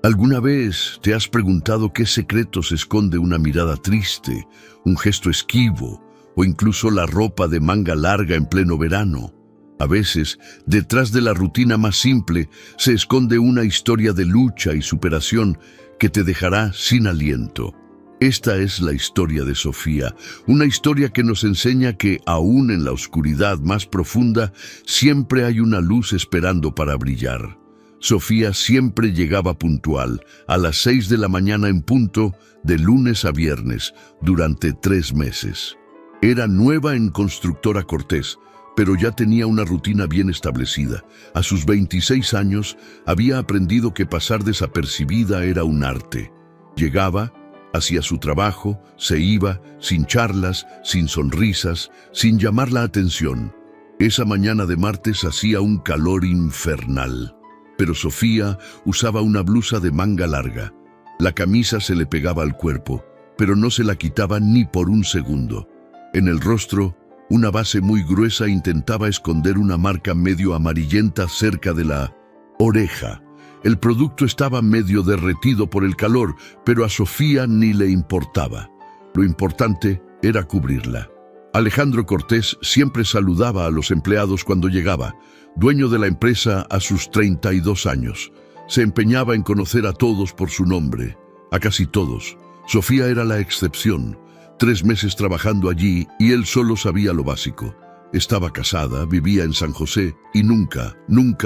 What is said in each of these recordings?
¿Alguna vez te has preguntado qué secretos esconde una mirada triste, un gesto esquivo o incluso la ropa de manga larga en pleno verano? A veces, detrás de la rutina más simple, se esconde una historia de lucha y superación que te dejará sin aliento. Esta es la historia de Sofía, una historia que nos enseña que, aún en la oscuridad más profunda, siempre hay una luz esperando para brillar. Sofía siempre llegaba puntual, a las 6 de la mañana en punto, de lunes a viernes, durante 3 meses. Era nueva en Constructora Cortés, pero ya tenía una rutina bien establecida. A sus 26 años, había aprendido que pasar desapercibida era un arte. Llegaba, hacía su trabajo, se iba, sin charlas, sin sonrisas, sin llamar la atención. Esa mañana de martes hacía un calor infernal. Pero Sofía usaba una blusa de manga larga. La camisa se le pegaba al cuerpo, pero no se la quitaba ni por un segundo. En el rostro, una base muy gruesa intentaba esconder una marca medio amarillenta cerca de la oreja. El producto estaba medio derretido por el calor, pero a Sofía ni le importaba. Lo importante era cubrirla. Alejandro Cortés siempre saludaba a los empleados cuando llegaba. Dueño de la empresa a sus 32 años. Se empeñaba en conocer a todos por su nombre, a casi todos. Sofía era la excepción. 3 meses trabajando allí y él solo sabía lo básico. Estaba casada, vivía en San José y nunca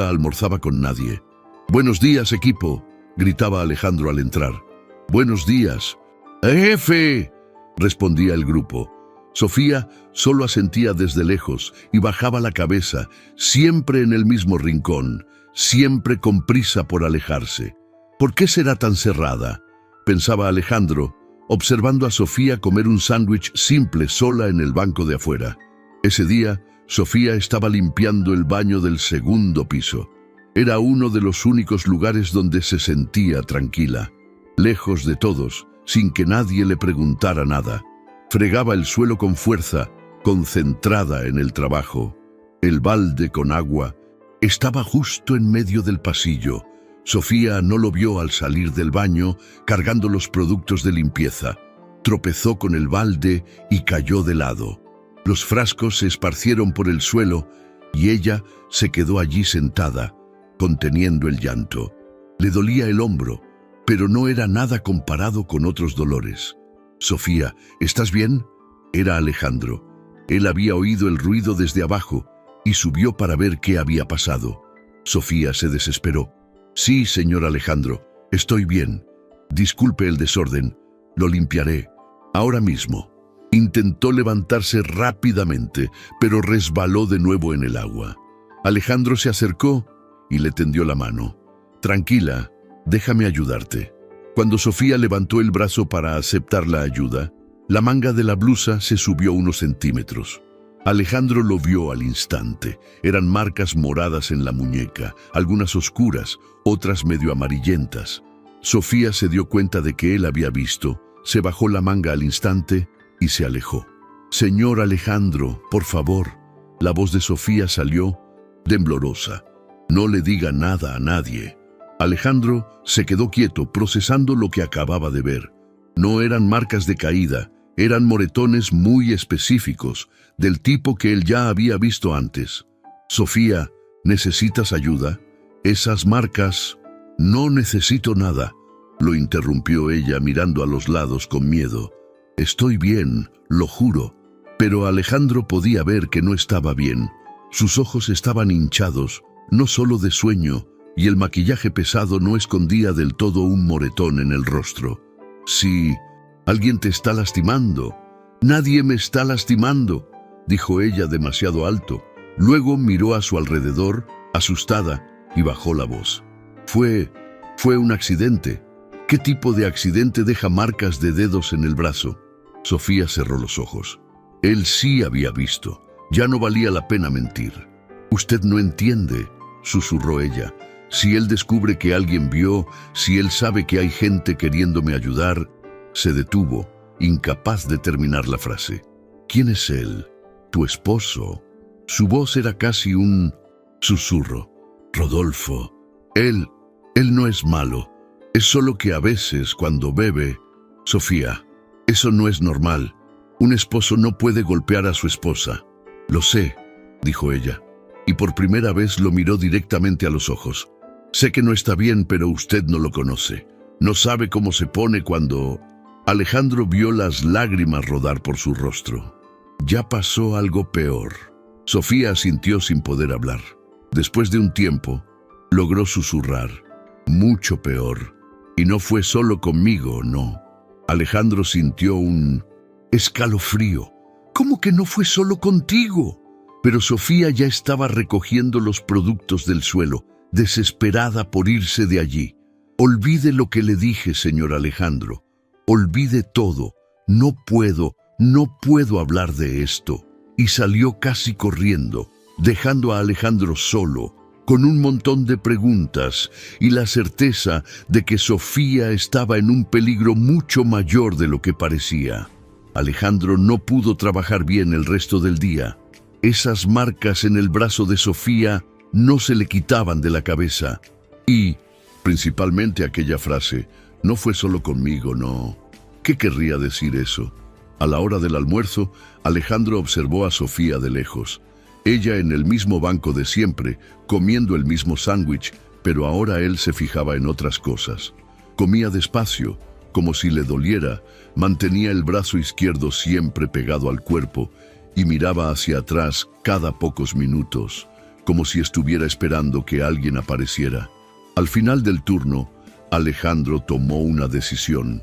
almorzaba con nadie. «Buenos días, equipo», gritaba Alejandro al entrar. «Buenos días». «¡Jefe!», respondía el grupo. Sofía solo asentía desde lejos y bajaba la cabeza, siempre en el mismo rincón, siempre con prisa por alejarse. «¿Por qué será tan cerrada?», pensaba Alejandro, observando a Sofía comer un sándwich simple sola en el banco de afuera. Ese día, Sofía estaba limpiando el baño del segundo piso. Era uno de los únicos lugares donde se sentía tranquila, lejos de todos, sin que nadie le preguntara nada. Fregaba el suelo con fuerza, concentrada en el trabajo. El balde con agua estaba justo en medio del pasillo. Sofía no lo vio al salir del baño, cargando los productos de limpieza. Tropezó con el balde y cayó de lado. Los frascos se esparcieron por el suelo y ella se quedó allí sentada, conteniendo el llanto. Le dolía el hombro, pero no era nada comparado con otros dolores. «Sofía, ¿estás bien?», era Alejandro. Él había oído el ruido desde abajo y subió para ver qué había pasado. Sofía se desesperó. «Sí, señor Alejandro, estoy bien. Disculpe el desorden, lo limpiaré. Ahora mismo». Intentó levantarse rápidamente, pero resbaló de nuevo en el agua. Alejandro se acercó y le tendió la mano. «Tranquila, déjame ayudarte». Cuando Sofía levantó el brazo para aceptar la ayuda, la manga de la blusa se subió unos centímetros. Alejandro lo vio al instante. Eran marcas moradas en la muñeca, algunas oscuras, otras medio amarillentas. Sofía se dio cuenta de que él había visto, se bajó la manga al instante y se alejó. «Señor Alejandro, por favor». La voz de Sofía salió temblorosa. «No le diga nada a nadie». Alejandro se quedó quieto, procesando lo que acababa de ver. No eran marcas de caída, eran moretones muy específicos, del tipo que él ya había visto antes. «Sofía, ¿necesitas ayuda? Esas marcas...» «No necesito nada», lo interrumpió ella mirando a los lados con miedo. «Estoy bien, lo juro». Pero Alejandro podía ver que no estaba bien. Sus ojos estaban hinchados, no solo de sueño, y el maquillaje pesado no escondía del todo un moretón en el rostro. «Sí, alguien te está lastimando». «Nadie me está lastimando», dijo ella demasiado alto. Luego miró a su alrededor, asustada, y bajó la voz. Fue un accidente». «¿Qué tipo de accidente deja marcas de dedos en el brazo?». Sofía cerró los ojos. Él sí había visto. Ya no valía la pena mentir. «Usted no entiende», susurró ella. «Si él descubre que alguien vio, si él sabe que hay gente queriéndome ayudar...». Se detuvo, incapaz de terminar la frase. «¿Quién es él? ¿Tu esposo?». Su voz era casi un susurro. «Rodolfo. Él no es malo. Es solo que a veces, cuando bebe... Sofía, eso no es normal. Un esposo no puede golpear a su esposa. Lo sé, dijo ella, y por primera vez lo miró directamente a los ojos. Sé que no está bien, pero usted no lo conoce. No sabe cómo se pone cuando... Alejandro vio las lágrimas rodar por su rostro. Ya pasó algo peor. Sofía asintió sin poder hablar. Después de un tiempo, logró susurrar. Mucho peor. Y no fue solo conmigo, no. Alejandro sintió un escalofrío. ¿Cómo que no fue solo contigo? Pero Sofía ya estaba recogiendo los productos del suelo, desesperada por irse de allí. Olvide lo que le dije, señor Alejandro. Olvide todo. No puedo hablar de esto. Y salió casi corriendo, dejando a Alejandro solo, con un montón de preguntas y la certeza de que Sofía estaba en un peligro mucho mayor de lo que parecía. Alejandro no pudo trabajar bien el resto del día. Esas marcas en el brazo de Sofía no se le quitaban de la cabeza. Y, principalmente aquella frase, no fue solo conmigo, no. ¿Qué querría decir eso? A la hora del almuerzo, Alejandro observó a Sofía de lejos. Ella en el mismo banco de siempre, comiendo el mismo sándwich, pero ahora él se fijaba en otras cosas. Comía despacio, como si le doliera, mantenía el brazo izquierdo siempre pegado al cuerpo y miraba hacia atrás cada pocos minutos, como si estuviera esperando que alguien apareciera. Al final del turno, Alejandro tomó una decisión.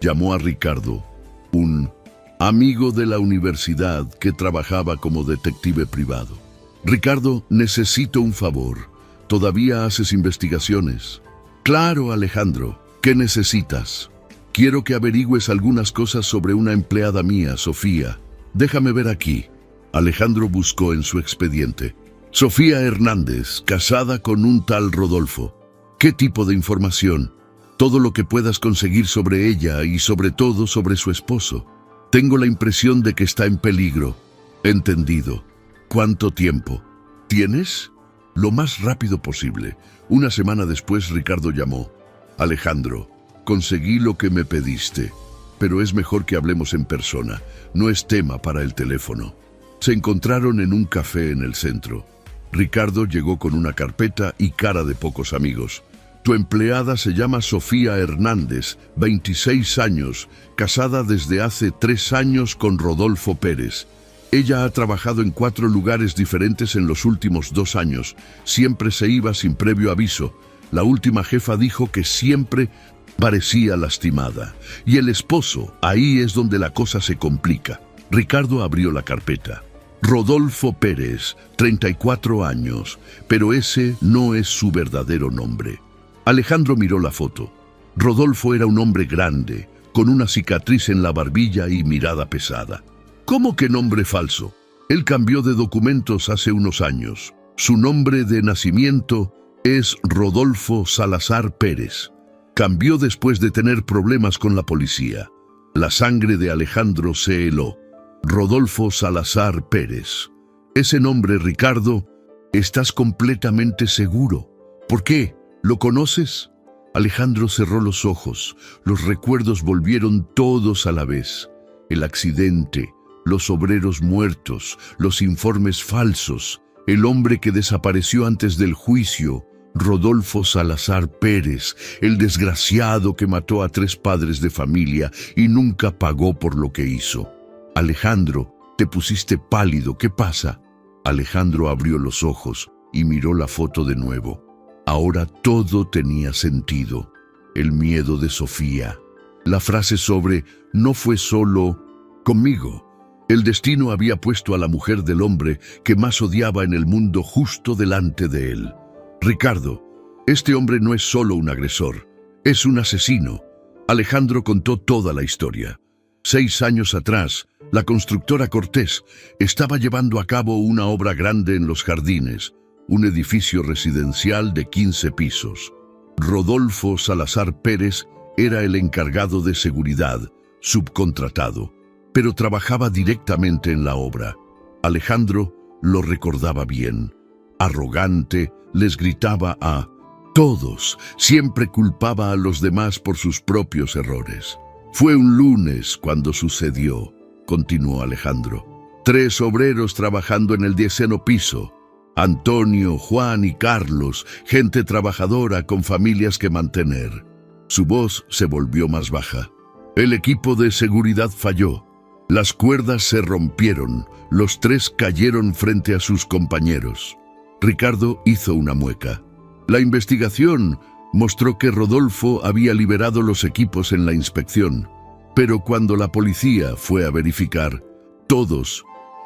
Llamó a Ricardo, un amigo de la universidad que trabajaba como detective privado. Ricardo, necesito un favor. ¿Todavía haces investigaciones? Claro, Alejandro. ¿Qué necesitas? Quiero que averigües algunas cosas sobre una empleada mía, Sofía. Déjame ver aquí. Alejandro buscó en su expediente. Sofía Hernández, casada con un tal Rodolfo. ¿Qué tipo de información? Todo lo que puedas conseguir sobre ella y sobre todo sobre su esposo. Tengo la impresión de que está en peligro. Entendido. ¿Cuánto tiempo? ¿Tienes? Lo más rápido posible. Una semana después, Ricardo llamó. Alejandro, conseguí lo que me pediste, pero es mejor que hablemos en persona. No es tema para el teléfono. Se encontraron en un café en el centro. Ricardo llegó con una carpeta y cara de pocos amigos. Tu empleada se llama Sofía Hernández, 26 años, casada desde hace 3 años con Rodolfo Pérez. Ella ha trabajado en 4 lugares diferentes en los últimos 2 años. Siempre se iba sin previo aviso. La última jefa dijo que siempre parecía lastimada. Y el esposo, ahí es donde la cosa se complica. Ricardo abrió la carpeta. Rodolfo Pérez, 34 años, pero ese no es su verdadero nombre. Alejandro miró la foto. Rodolfo era un hombre grande, con una cicatriz en la barbilla y mirada pesada. ¿Cómo que nombre falso? Él cambió de documentos hace unos años. Su nombre de nacimiento es Rodolfo Salazar Pérez. Cambió después de tener problemas con la policía. La sangre de Alejandro se heló. Rodolfo Salazar Pérez. Ese nombre, Ricardo, ¿estás completamente seguro? ¿Por qué? ¿Lo conoces? Alejandro cerró los ojos. Los recuerdos volvieron todos a la vez. El accidente, los obreros muertos, los informes falsos, el hombre que desapareció antes del juicio, Rodolfo Salazar Pérez, el desgraciado que mató a 3 padres de familia y nunca pagó por lo que hizo. Alejandro, te pusiste pálido, ¿qué pasa? Alejandro abrió los ojos y miró la foto de nuevo. Ahora todo tenía sentido. El miedo de Sofía. La frase sobre no fue solo conmigo. El destino había puesto a la mujer del hombre que más odiaba en el mundo justo delante de él. Ricardo, este hombre no es solo un agresor, es un asesino. Alejandro contó toda la historia. 6 años atrás, la constructora Cortés estaba llevando a cabo una obra grande en Los Jardines, un edificio residencial de 15 pisos. Rodolfo Salazar Pérez era el encargado de seguridad, subcontratado, pero trabajaba directamente en la obra. Alejandro lo recordaba bien. Arrogante, les gritaba a Todos, siempre culpaba a los demás por sus propios errores. Fue un lunes cuando sucedió, continuó Alejandro. 3 obreros trabajando en el 10º piso. Antonio, Juan y Carlos, gente trabajadora con familias que mantener. Su voz se volvió más baja. El equipo de seguridad falló. Las cuerdas se rompieron. Los 3 cayeron frente a sus compañeros. Ricardo hizo una mueca. La investigación mostró que Rodolfo había liberado los equipos en la inspección, pero cuando la policía fue a verificar,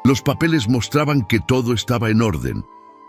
los papeles mostraban que todo estaba en orden.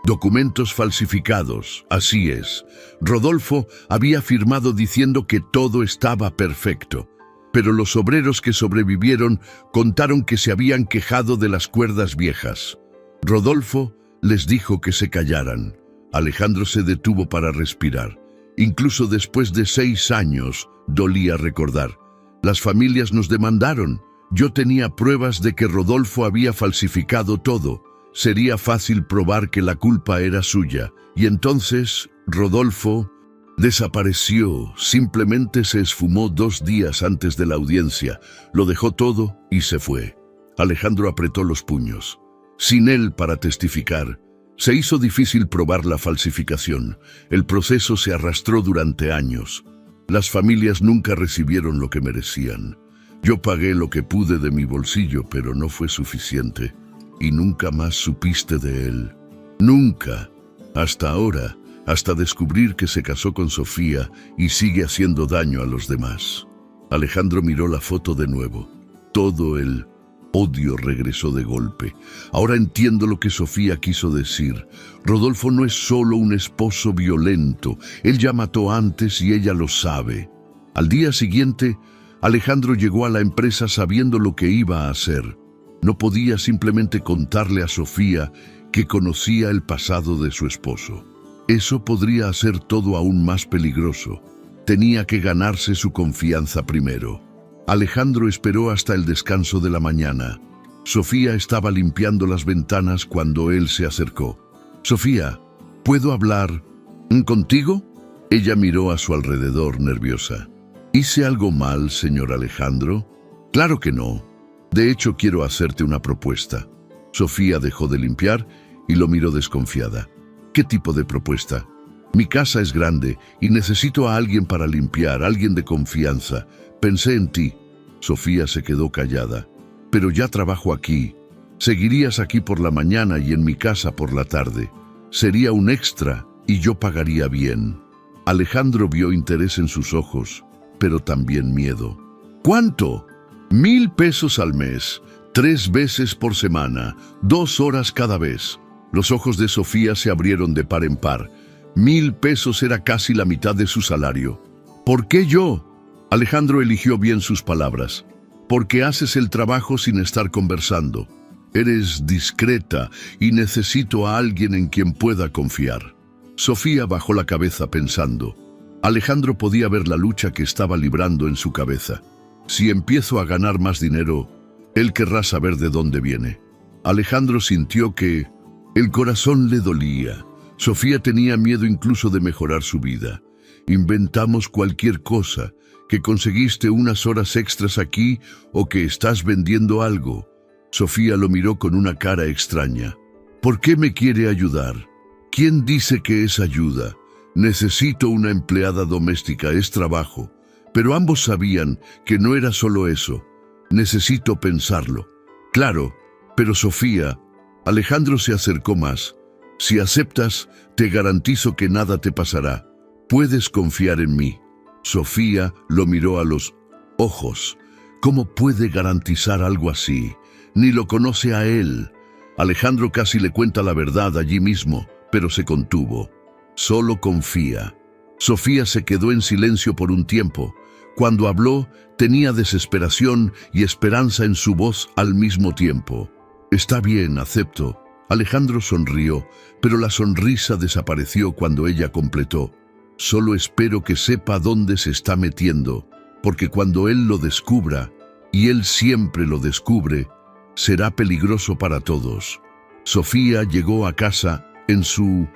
Documentos falsificados, así es. Rodolfo había firmado diciendo que todo estaba perfecto, pero los obreros que sobrevivieron contaron que se habían quejado de las cuerdas viejas. Rodolfo les dijo que se callaran. Alejandro se detuvo para respirar. Incluso después de 6 años, dolía recordar. Las familias nos demandaron. Yo tenía pruebas de que Rodolfo había falsificado todo. Sería fácil probar que la culpa era suya. Y entonces, Rodolfo desapareció. Simplemente se esfumó 2 días antes de la audiencia. Lo dejó todo y se fue. Alejandro apretó los puños. Sin él para testificar, se hizo difícil probar la falsificación. El proceso se arrastró durante años. Las familias nunca recibieron lo que merecían. Yo pagué lo que pude de mi bolsillo, pero no fue suficiente. Y nunca más supiste de él. Nunca. Hasta ahora, hasta descubrir que se casó con Sofía y sigue haciendo daño a los demás. Alejandro miró la foto de nuevo. Todo el odio regresó de golpe. Ahora entiendo lo que Sofía quiso decir. Rodolfo no es solo un esposo violento. Él ya mató antes y ella lo sabe. Al día siguiente, Alejandro llegó a la empresa sabiendo lo que iba a hacer. No podía simplemente contarle a Sofía que conocía el pasado de su esposo. Eso podría hacer todo aún más peligroso. Tenía que ganarse su confianza primero. Alejandro esperó hasta el descanso de la mañana. Sofía estaba limpiando las ventanas cuando él se acercó. «Sofía, ¿puedo hablar contigo?» Ella miró a su alrededor nerviosa. «¿Hice algo mal, señor Alejandro?» «Claro que no. De hecho, quiero hacerte una propuesta». Sofía dejó de limpiar y lo miró desconfiada. «¿Qué tipo de propuesta?» «Mi casa es grande y necesito a alguien para limpiar, alguien de confianza. Pensé en ti». Sofía se quedó callada. «Pero ya trabajo aquí. Seguirías aquí por la mañana y en mi casa por la tarde. Sería un extra y yo pagaría bien». Alejandro vio interés en sus ojos, pero también miedo. «¿Cuánto?» «1,000 pesos al mes, 3 veces por semana, 2 horas cada vez». Los ojos de Sofía se abrieron de par en par. 1,000 pesos era casi la mitad de su salario. «¿Por qué yo?» Alejandro eligió bien sus palabras. «Porque haces el trabajo sin estar conversando. Eres discreta y necesito a alguien en quien pueda confiar». Sofía bajó la cabeza pensando. Alejandro podía ver la lucha que estaba librando en su cabeza. «Si empiezo a ganar más dinero, él querrá saber de dónde viene». Alejandro sintió que el corazón le dolía. Sofía tenía miedo incluso de mejorar su vida. «Inventamos cualquier cosa, que conseguiste unas horas extras aquí o que estás vendiendo algo». Sofía lo miró con una cara extraña. «¿Por qué me quiere ayudar?» «¿Quién dice que es ayuda? Necesito una empleada doméstica, es trabajo». Pero ambos sabían que no era solo eso. «Necesito pensarlo». «Claro, pero Sofía». Alejandro se acercó más. «Si aceptas, te garantizo que nada te pasará. Puedes confiar en mí». Sofía lo miró a los ojos. ¿Cómo puede garantizar algo así? Ni lo conoce a él. Alejandro casi le cuenta la verdad allí mismo, pero se contuvo. Solo confía. Sofía se quedó en silencio por un tiempo. Cuando habló, tenía desesperación y esperanza en su voz al mismo tiempo. «Está bien, acepto». Alejandro sonrió, pero la sonrisa desapareció cuando ella completó. «Solo espero que sepa dónde se está metiendo, porque cuando él lo descubra, y él siempre lo descubre, será peligroso para todos». Sofía llegó a casa en su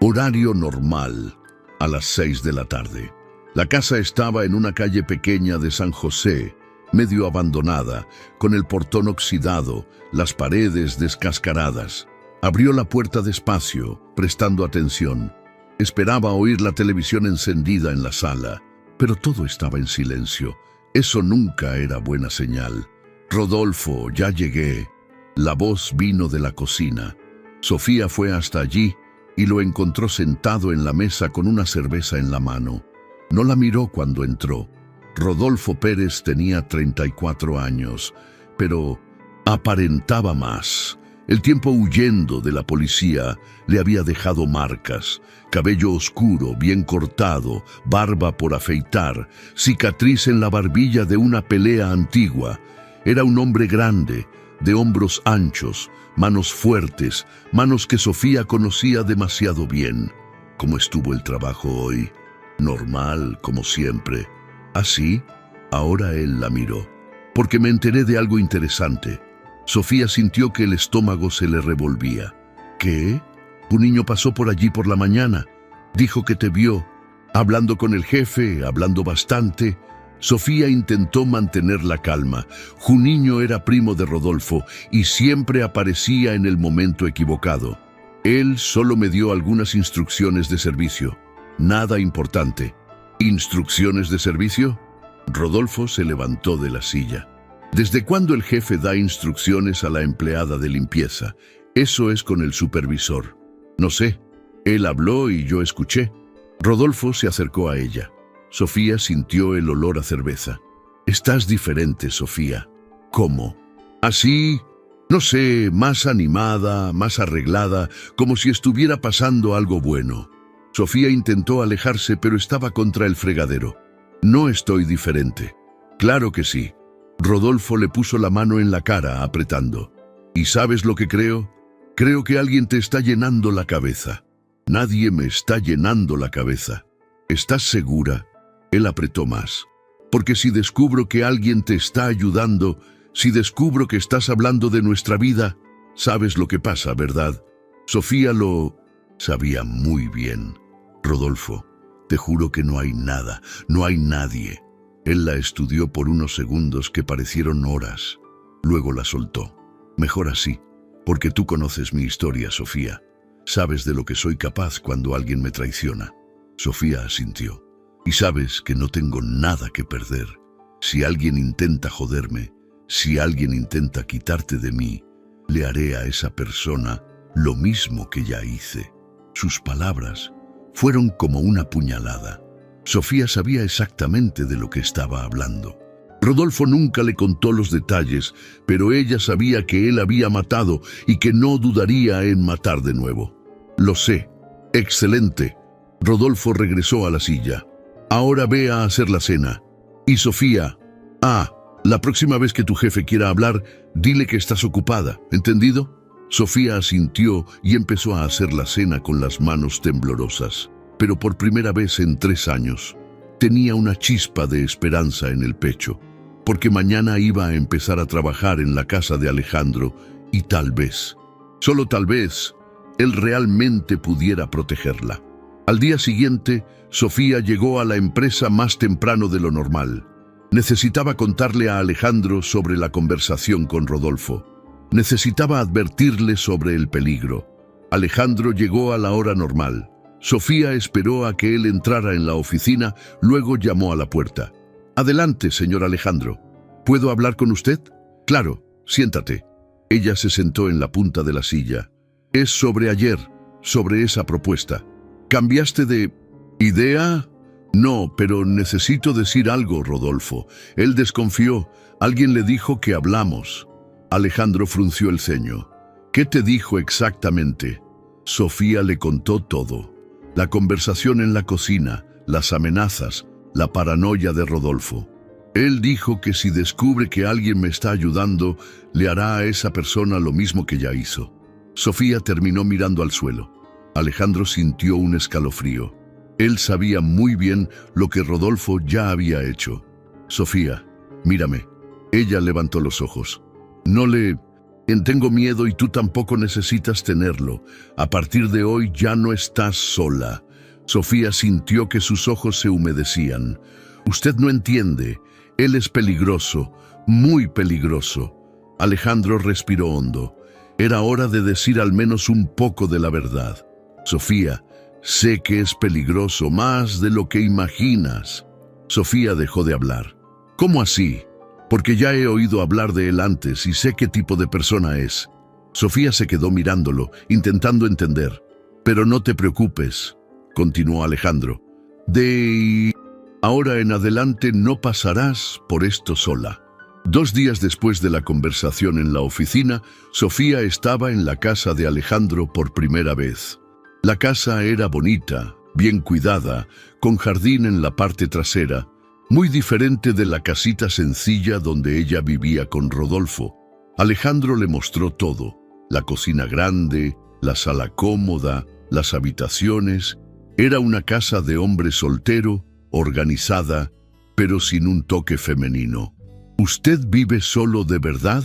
horario normal. a las 6 de la tarde. La casa estaba en una calle pequeña de San José, medio abandonada, con el portón oxidado, las paredes descascaradas. Abrió la puerta despacio, prestando atención. Esperaba oír la televisión encendida en la sala, pero todo estaba en silencio. Eso nunca era buena señal. «Rodolfo, ya llegué». La voz vino de la cocina. Sofía fue hasta allí y lo encontró sentado en la mesa con una cerveza en la mano. No la miró cuando entró. Rodolfo Pérez tenía 34 años, pero aparentaba más. El tiempo huyendo de la policía le había dejado marcas: cabello oscuro, bien cortado, barba por afeitar, cicatriz en la barbilla de una pelea antigua. Era un hombre grande, de hombros anchos, manos fuertes, manos que Sofía conocía demasiado bien. ¿Cómo estuvo el trabajo hoy? Normal, como siempre. ¿Así? Ahora él la miró. Porque me enteré de algo interesante. Sofía sintió que el estómago se le revolvía. ¿Qué? Un niño pasó por allí por la mañana. Dijo que te vio, hablando con el jefe, hablando bastante. Sofía intentó mantener la calma. Juninho era primo de Rodolfo y siempre aparecía en el momento equivocado. Él solo me dio algunas instrucciones de servicio. Nada importante. ¿Instrucciones de servicio? Rodolfo se levantó de la silla. ¿Desde cuándo el jefe da instrucciones a la empleada de limpieza? Eso es con el supervisor. No sé. Él habló y yo escuché. Rodolfo se acercó a ella. Sofía sintió el olor a cerveza. Estás diferente, Sofía. ¿Cómo? Así, no sé, más animada, más arreglada, como si estuviera pasando algo bueno. Sofía intentó alejarse, pero estaba contra el fregadero. No estoy diferente. Claro que sí. Rodolfo le puso la mano en la cara, apretando. ¿Y sabes lo que creo? Creo que alguien te está llenando la cabeza. Nadie me está llenando la cabeza. ¿Estás segura? Él apretó más. Porque si descubro que alguien te está ayudando, si descubro que estás hablando de nuestra vida, sabes lo que pasa, ¿verdad? Sofía lo sabía muy bien. Rodolfo, te juro que no hay nada, no hay nadie. Él la estudió por unos segundos que parecieron horas. Luego la soltó. Mejor así, porque tú conoces mi historia, Sofía. Sabes de lo que soy capaz cuando alguien me traiciona. Sofía asintió. Y sabes que no tengo nada que perder. Si alguien intenta joderme, si alguien intenta quitarte de mí, le haré a esa persona lo mismo que ya hice. Sus palabras fueron como una puñalada. Sofía sabía exactamente de lo que estaba hablando. Rodolfo nunca le contó los detalles, pero ella sabía que él había matado y que no dudaría en matar de nuevo. Lo sé. Excelente. Rodolfo regresó a la silla. Ahora ve a hacer la cena. Y Sofía, la próxima vez que tu jefe quiera hablar, dile que estás ocupada, ¿entendido? Sofía asintió y empezó a hacer la cena con las manos temblorosas. Pero por primera vez en 3 años, tenía una chispa de esperanza en el pecho, porque mañana iba a empezar a trabajar en la casa de Alejandro y tal vez, solo tal vez, él realmente pudiera protegerla. Al día siguiente, Sofía llegó a la empresa más temprano de lo normal. Necesitaba contarle a Alejandro sobre la conversación con Rodolfo. Necesitaba advertirle sobre el peligro. Alejandro llegó a la hora normal. Sofía esperó a que él entrara en la oficina, luego llamó a la puerta. «Adelante, señor Alejandro. ¿Puedo hablar con usted?» «Claro, siéntate». Ella se sentó en la punta de la silla. «Es sobre ayer, sobre esa propuesta. ¿Cambiaste de idea?» «No, pero necesito decir algo, Rodolfo». Él desconfió. Alguien le dijo que hablamos. Alejandro frunció el ceño. «¿Qué te dijo exactamente?» Sofía le contó todo. La conversación en la cocina, las amenazas, la paranoia de Rodolfo. Él dijo que si descubre que alguien me está ayudando, le hará a esa persona lo mismo que ya hizo. Sofía terminó mirando al suelo. Alejandro sintió un escalofrío. Él sabía muy bien lo que Rodolfo ya había hecho. «Sofía, mírame». Ella levantó los ojos. Tengo miedo y tú tampoco necesitas tenerlo. A partir de hoy ya no estás sola. Sofía sintió que sus ojos se humedecían. Usted no entiende. Él es peligroso, muy peligroso. Alejandro respiró hondo. Era hora de decir al menos un poco de la verdad. Sofía, sé que es peligroso, más de lo que imaginas. Sofía dejó de hablar. ¿Cómo así? Porque ya he oído hablar de él antes y sé qué tipo de persona es. Sofía se quedó mirándolo, intentando entender. Pero no te preocupes, continuó Alejandro. De ahora en adelante no pasarás por esto sola. 2 días después de la conversación en la oficina, Sofía estaba en la casa de Alejandro por primera vez. La casa era bonita, bien cuidada, con jardín en la parte trasera, muy diferente de la casita sencilla donde ella vivía con Rodolfo. Alejandro le mostró todo: la cocina grande, la sala cómoda, las habitaciones. Era una casa de hombre soltero, organizada, pero sin un toque femenino. ¿Usted vive solo de verdad?,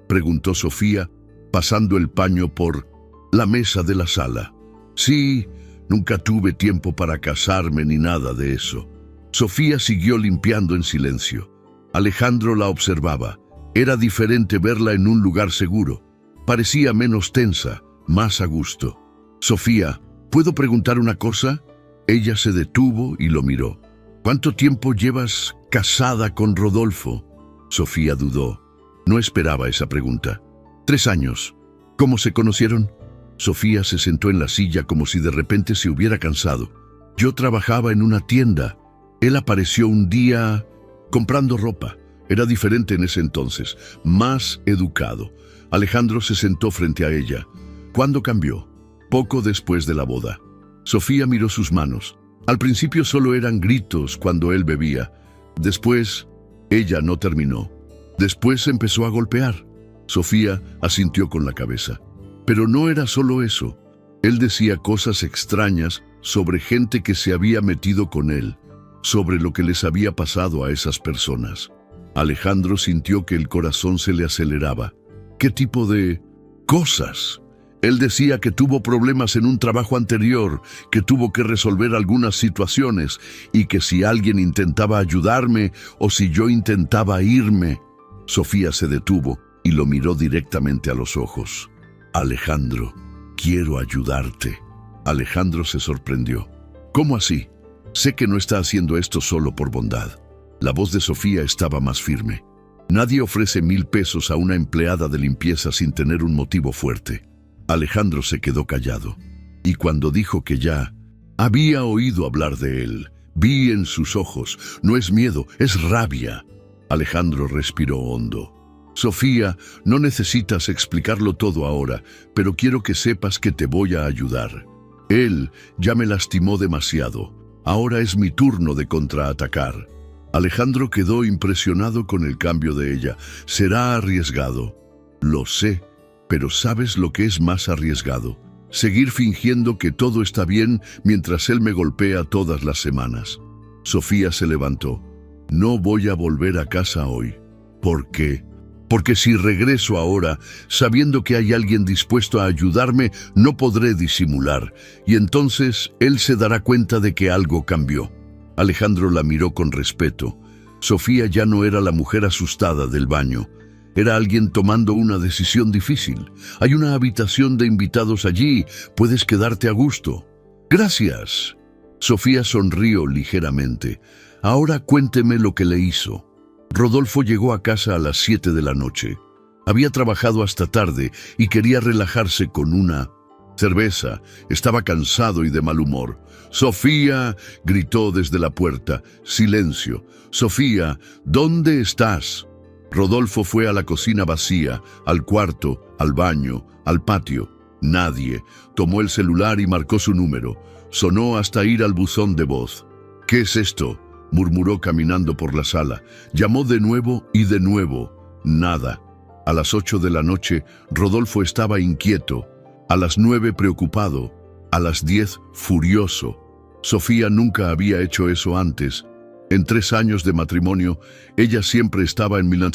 preguntó Sofía, pasando el paño por la mesa de la sala. Sí, nunca tuve tiempo para casarme ni nada de eso. Sofía siguió limpiando en silencio. Alejandro la observaba. Era diferente verla en un lugar seguro. Parecía menos tensa, más a gusto. Sofía, ¿puedo preguntar una cosa? Ella se detuvo y lo miró. ¿Cuánto tiempo llevas casada con Rodolfo? Sofía dudó. No esperaba esa pregunta. 3 años. ¿Cómo se conocieron? Sofía se sentó en la silla como si de repente se hubiera cansado. Yo trabajaba en una tienda. Él apareció un día comprando ropa. Era diferente en ese entonces, más educado. Alejandro se sentó frente a ella. ¿Cuándo cambió? Poco después de la boda. Sofía miró sus manos. Al principio solo eran gritos cuando él bebía. Después, ella no terminó. Después empezó a golpear. Sofía asintió con la cabeza. Pero no era solo eso. Él decía cosas extrañas sobre gente que se había metido con él, sobre lo que les había pasado a esas personas. Alejandro sintió que el corazón se le aceleraba. ¿Qué tipo de cosas? Él decía que tuvo problemas en un trabajo anterior, que tuvo que resolver algunas situaciones y que si alguien intentaba ayudarme o si yo intentaba irme. Sofía se detuvo y lo miró directamente a los ojos. Alejandro, quiero ayudarte. Alejandro se sorprendió. ¿Cómo así? Sé que no está haciendo esto solo por bondad. La voz de Sofía estaba más firme. Nadie ofrece 1000 pesos a una empleada de limpieza sin tener un motivo fuerte. Alejandro se quedó callado. Y cuando dijo que ya había oído hablar de él, vi en sus ojos, no es miedo, es rabia. Alejandro respiró hondo. Sofía, no necesitas explicarlo todo ahora, pero quiero que sepas que te voy a ayudar. Él ya me lastimó demasiado. Ahora es mi turno de contraatacar. Alejandro quedó impresionado con el cambio de ella. Será arriesgado. Lo sé, pero ¿sabes lo que es más arriesgado? Seguir fingiendo que todo está bien mientras él me golpea todas las semanas. Sofía se levantó. No voy a volver a casa hoy. ¿Por qué? Porque si regreso ahora, sabiendo que hay alguien dispuesto a ayudarme, no podré disimular, y entonces él se dará cuenta de que algo cambió. Alejandro la miró con respeto. Sofía ya no era la mujer asustada del baño. Era alguien tomando una decisión difícil. Hay una habitación de invitados allí. Puedes quedarte a gusto. Gracias. Sofía sonrió ligeramente. Ahora cuénteme lo que le hizo. Rodolfo llegó a casa a las 7 de la noche. Había trabajado hasta tarde y quería relajarse con una cerveza. Estaba cansado y de mal humor. «Sofía», gritó desde la puerta. «Silencio. Sofía, ¿dónde estás?» Rodolfo fue a la cocina vacía, al cuarto, al baño, al patio. Nadie. Tomó el celular y marcó su número. Sonó hasta ir al buzón de voz. «¿Qué es esto?», murmuró caminando por la sala. Llamó de nuevo y de nuevo. Nada. A las 8 de la noche, Rodolfo estaba inquieto. A las 9 preocupado. A las 10 furioso. Sofía nunca había hecho eso antes. En 3 años de matrimonio, ella siempre estaba en Milán,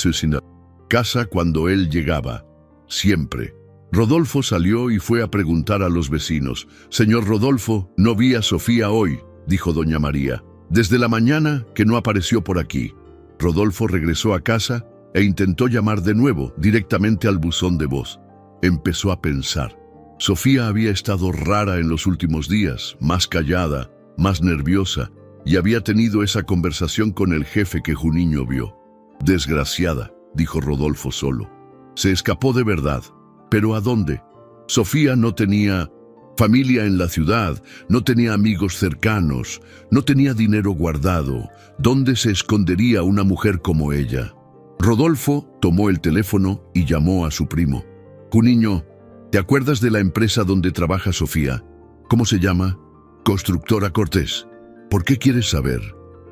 casa cuando él llegaba. Siempre. Rodolfo salió y fue a preguntar a los vecinos. «Señor Rodolfo, no vi a Sofía hoy», dijo doña María. «Desde la mañana que no apareció por aquí». Rodolfo regresó a casa e intentó llamar de nuevo, directamente al buzón de voz. Empezó a pensar. Sofía había estado rara en los últimos días, más callada, más nerviosa, y había tenido esa conversación con el jefe que Juninho vio. «Desgraciada», dijo Rodolfo solo. «Se escapó de verdad. ¿Pero a dónde?» Sofía no tenía familia en la ciudad, no tenía amigos cercanos, no tenía dinero guardado. ¿Dónde se escondería una mujer como ella? Rodolfo tomó el teléfono y llamó a su primo. «Juninho, ¿te acuerdas de la empresa donde trabaja Sofía? ¿Cómo se llama?» «Constructora Cortés». «¿Por qué quieres saber?»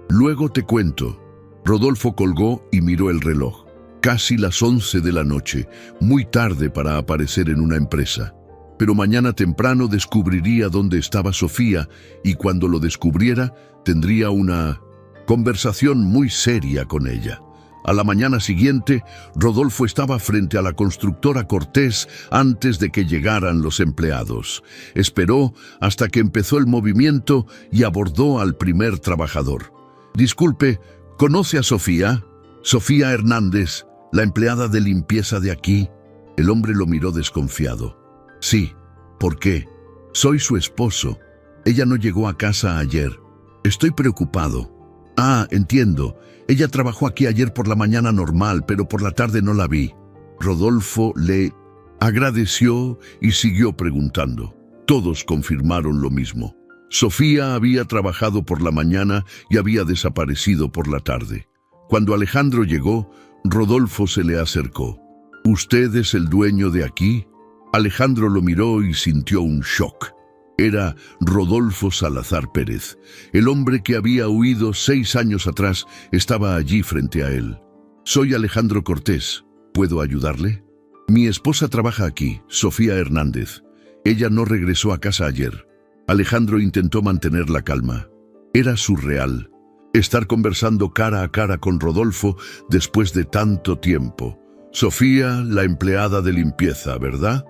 «Luego te cuento». Rodolfo colgó y miró el reloj. Casi las 11 de la noche, muy tarde para aparecer en una empresa. Pero mañana temprano descubriría dónde estaba Sofía y cuando lo descubriera tendría una conversación muy seria con ella. A la mañana siguiente, Rodolfo estaba frente a la constructora Cortés antes de que llegaran los empleados. Esperó hasta que empezó el movimiento y abordó al primer trabajador. «Disculpe, ¿conoce a Sofía?» «Sofía Hernández, la empleada de limpieza de aquí». El hombre lo miró desconfiado. «Sí, ¿por qué?» «Soy su esposo. Ella no llegó a casa ayer. Estoy preocupado». «Ah, entiendo. Ella trabajó aquí ayer por la mañana normal, pero por la tarde no la vi». Rodolfo le agradeció y siguió preguntando. Todos confirmaron lo mismo. Sofía había trabajado por la mañana y había desaparecido por la tarde. Cuando Alejandro llegó, Rodolfo se le acercó. «¿Usted es el dueño de aquí?» Alejandro lo miró y sintió un shock. Era Rodolfo Salazar Pérez. El hombre que había huido 6 años atrás estaba allí frente a él. «Soy Alejandro Cortés. ¿Puedo ayudarle?» «Mi esposa trabaja aquí, Sofía Hernández. Ella no regresó a casa ayer». Alejandro intentó mantener la calma. Era surreal estar conversando cara a cara con Rodolfo después de tanto tiempo. «Sofía, la empleada de limpieza, ¿verdad?»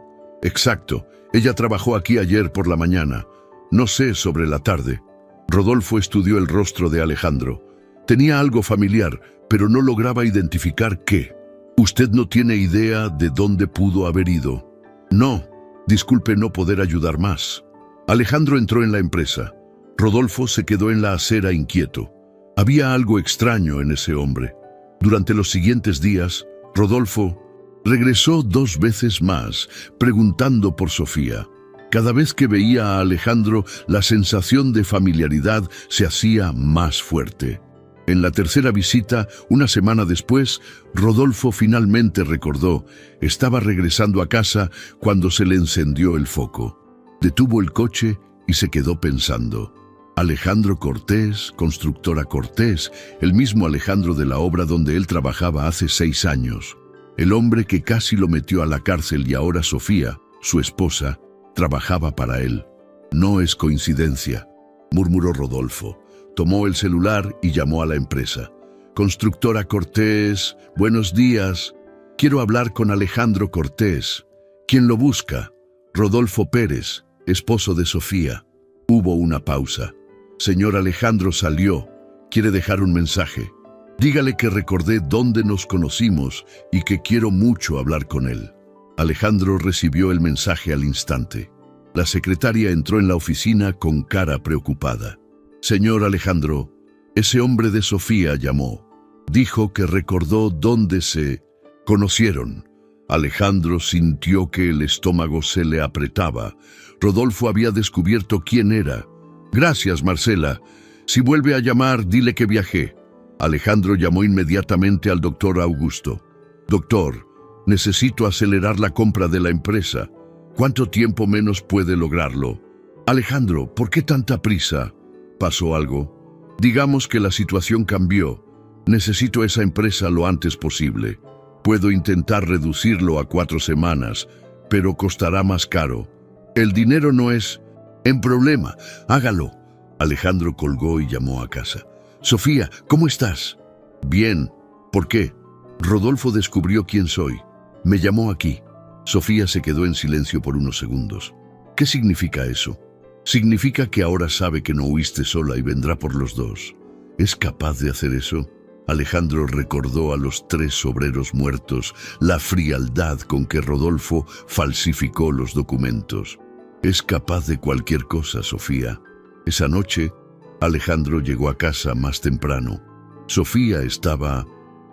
«Exacto. Ella trabajó aquí ayer por la mañana. No sé sobre la tarde». Rodolfo estudió el rostro de Alejandro. Tenía algo familiar, pero no lograba identificar qué. «¿Usted no tiene idea de dónde pudo haber ido?» «No. Disculpe no poder ayudar más». Alejandro entró en la empresa. Rodolfo se quedó en la acera inquieto. Había algo extraño en ese hombre. Durante los siguientes días, Rodolfo regresó 2 veces más, preguntando por Sofía. Cada vez que veía a Alejandro, la sensación de familiaridad se hacía más fuerte. En la tercera visita, una semana después, Rodolfo finalmente recordó. Estaba regresando a casa cuando se le encendió el foco. Detuvo el coche y se quedó pensando. Alejandro Cortés, constructora Cortés, el mismo Alejandro de la obra donde él trabajaba hace 6 años. El hombre que casi lo metió a la cárcel y ahora Sofía, su esposa, trabajaba para él. «No es coincidencia», murmuró Rodolfo. Tomó el celular y llamó a la empresa. «Constructora Cortés, buenos días. Quiero hablar con Alejandro Cortés. ¿Quién lo busca?» «Rodolfo Pérez, esposo de Sofía». Hubo una pausa. «Señor Alejandro salió. Quiere dejar un mensaje. Dígale que recordé dónde nos conocimos y que quiero mucho hablar con él». Alejandro recibió el mensaje al instante. La secretaria entró en la oficina con cara preocupada. «Señor Alejandro, ese hombre de Sofía llamó. Dijo que recordó dónde se conocieron». Alejandro sintió que el estómago se le apretaba. Rodolfo había descubierto quién era. «Gracias, Marcela. Si vuelve a llamar, dile que viajé». Alejandro llamó inmediatamente al doctor Augusto. «Doctor, necesito acelerar la compra de la empresa. ¿Cuánto tiempo menos puede lograrlo?» «Alejandro, ¿por qué tanta prisa? ¿Pasó algo?» «Digamos que la situación cambió. Necesito esa empresa lo antes posible. Puedo intentar reducirlo a 4 semanas, pero costará más caro. El dinero no es un problema. Hágalo». Alejandro colgó y llamó a casa. «Sofía, ¿cómo estás?» «Bien. ¿Por qué?» «Rodolfo descubrió quién soy. Me llamó aquí. Sofía se quedó en silencio por unos segundos. ¿Qué significa eso? Significa que ahora sabe que no huiste sola y vendrá por los dos. ¿Es capaz de hacer eso? Alejandro recordó a los 3 obreros muertos, la frialdad con que Rodolfo falsificó los documentos. Es capaz de cualquier cosa, Sofía. Esa noche, Alejandro llegó a casa más temprano. Sofía estaba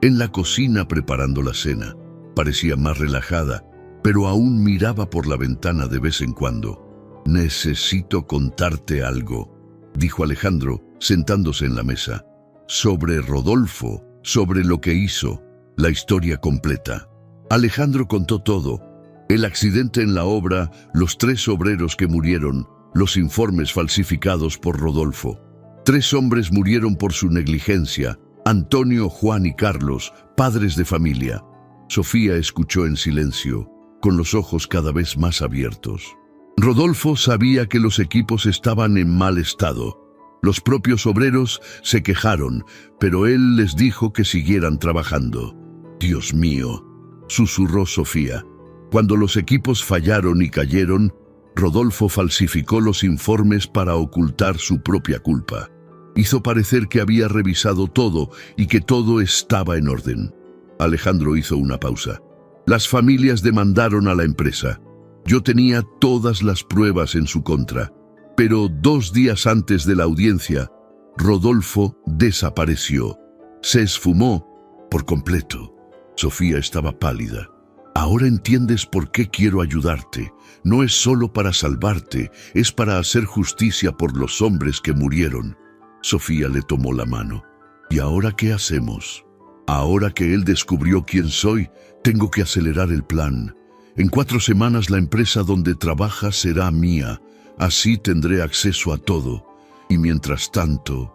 en la cocina preparando la cena. Parecía más relajada, pero aún miraba por la ventana de vez en cuando. «Necesito contarte algo», dijo Alejandro, sentándose en la mesa. «Sobre Rodolfo, sobre lo que hizo, la historia completa». Alejandro contó todo: el accidente en la obra, los 3 obreros que murieron, los informes falsificados por Rodolfo. 3 hombres murieron por su negligencia: Antonio, Juan y Carlos, padres de familia. Sofía escuchó en silencio, con los ojos cada vez más abiertos. Rodolfo sabía que los equipos estaban en mal estado. Los propios obreros se quejaron, pero él les dijo que siguieran trabajando. «Dios mío», susurró Sofía. Cuando los equipos fallaron y cayeron, Rodolfo falsificó los informes para ocultar su propia culpa. Hizo parecer que había revisado todo y que todo estaba en orden. Alejandro hizo una pausa. Las familias demandaron a la empresa. Yo tenía todas las pruebas en su contra, pero 2 días antes de la audiencia, Rodolfo desapareció. Se esfumó por completo. Sofía estaba pálida. «Ahora entiendes por qué quiero ayudarte. No es solo para salvarte, es para hacer justicia por los hombres que murieron». Sofía le tomó la mano. «¿Y ahora qué hacemos? Ahora que él descubrió quién soy, tengo que acelerar el plan. En 4 semanas la empresa donde trabaja será mía. Así tendré acceso a todo. Y mientras tanto,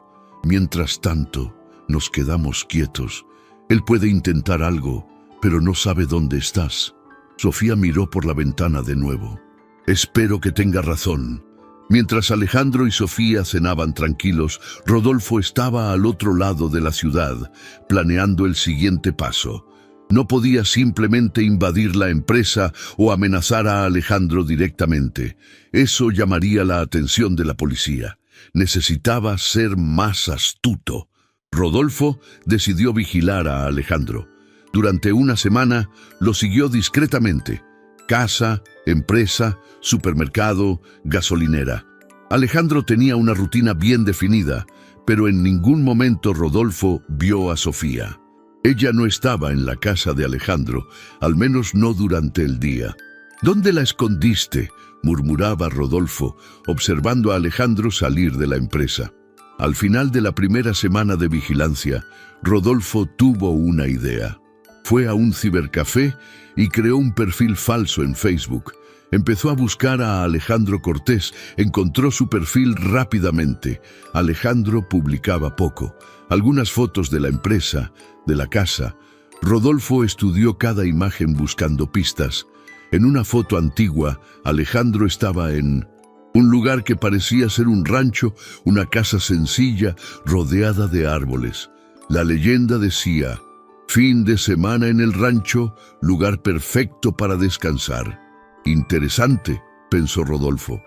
nos quedamos quietos. Él puede intentar algo, pero no sabe dónde estás». Sofía miró por la ventana de nuevo. «Espero que tenga razón». Mientras Alejandro y Sofía cenaban tranquilos, Rodolfo estaba al otro lado de la ciudad, planeando el siguiente paso. No podía simplemente invadir la empresa o amenazar a Alejandro directamente. Eso llamaría la atención de la policía. Necesitaba ser más astuto. Rodolfo decidió vigilar a Alejandro. Durante una semana lo siguió discretamente. Casa, empresa, supermercado, gasolinera. Alejandro tenía una rutina bien definida, pero en ningún momento Rodolfo vio a Sofía. Ella no estaba en la casa de Alejandro, al menos no durante el día. «¿Dónde la escondiste?», murmuraba Rodolfo, observando a Alejandro salir de la empresa. Al final de la primera semana de vigilancia, Rodolfo tuvo una idea. Fue a un cibercafé y creó un perfil falso en Facebook. Empezó a buscar a Alejandro Cortés, encontró su perfil rápidamente. Alejandro publicaba poco, algunas fotos de la empresa, de la casa. Rodolfo estudió cada imagen buscando pistas. En una foto antigua, Alejandro estaba en un lugar que parecía ser un rancho, una casa sencilla, rodeada de árboles. La leyenda decía: «Fin de semana en el rancho, lugar perfecto para descansar». «Interesante», pensó Rodolfo.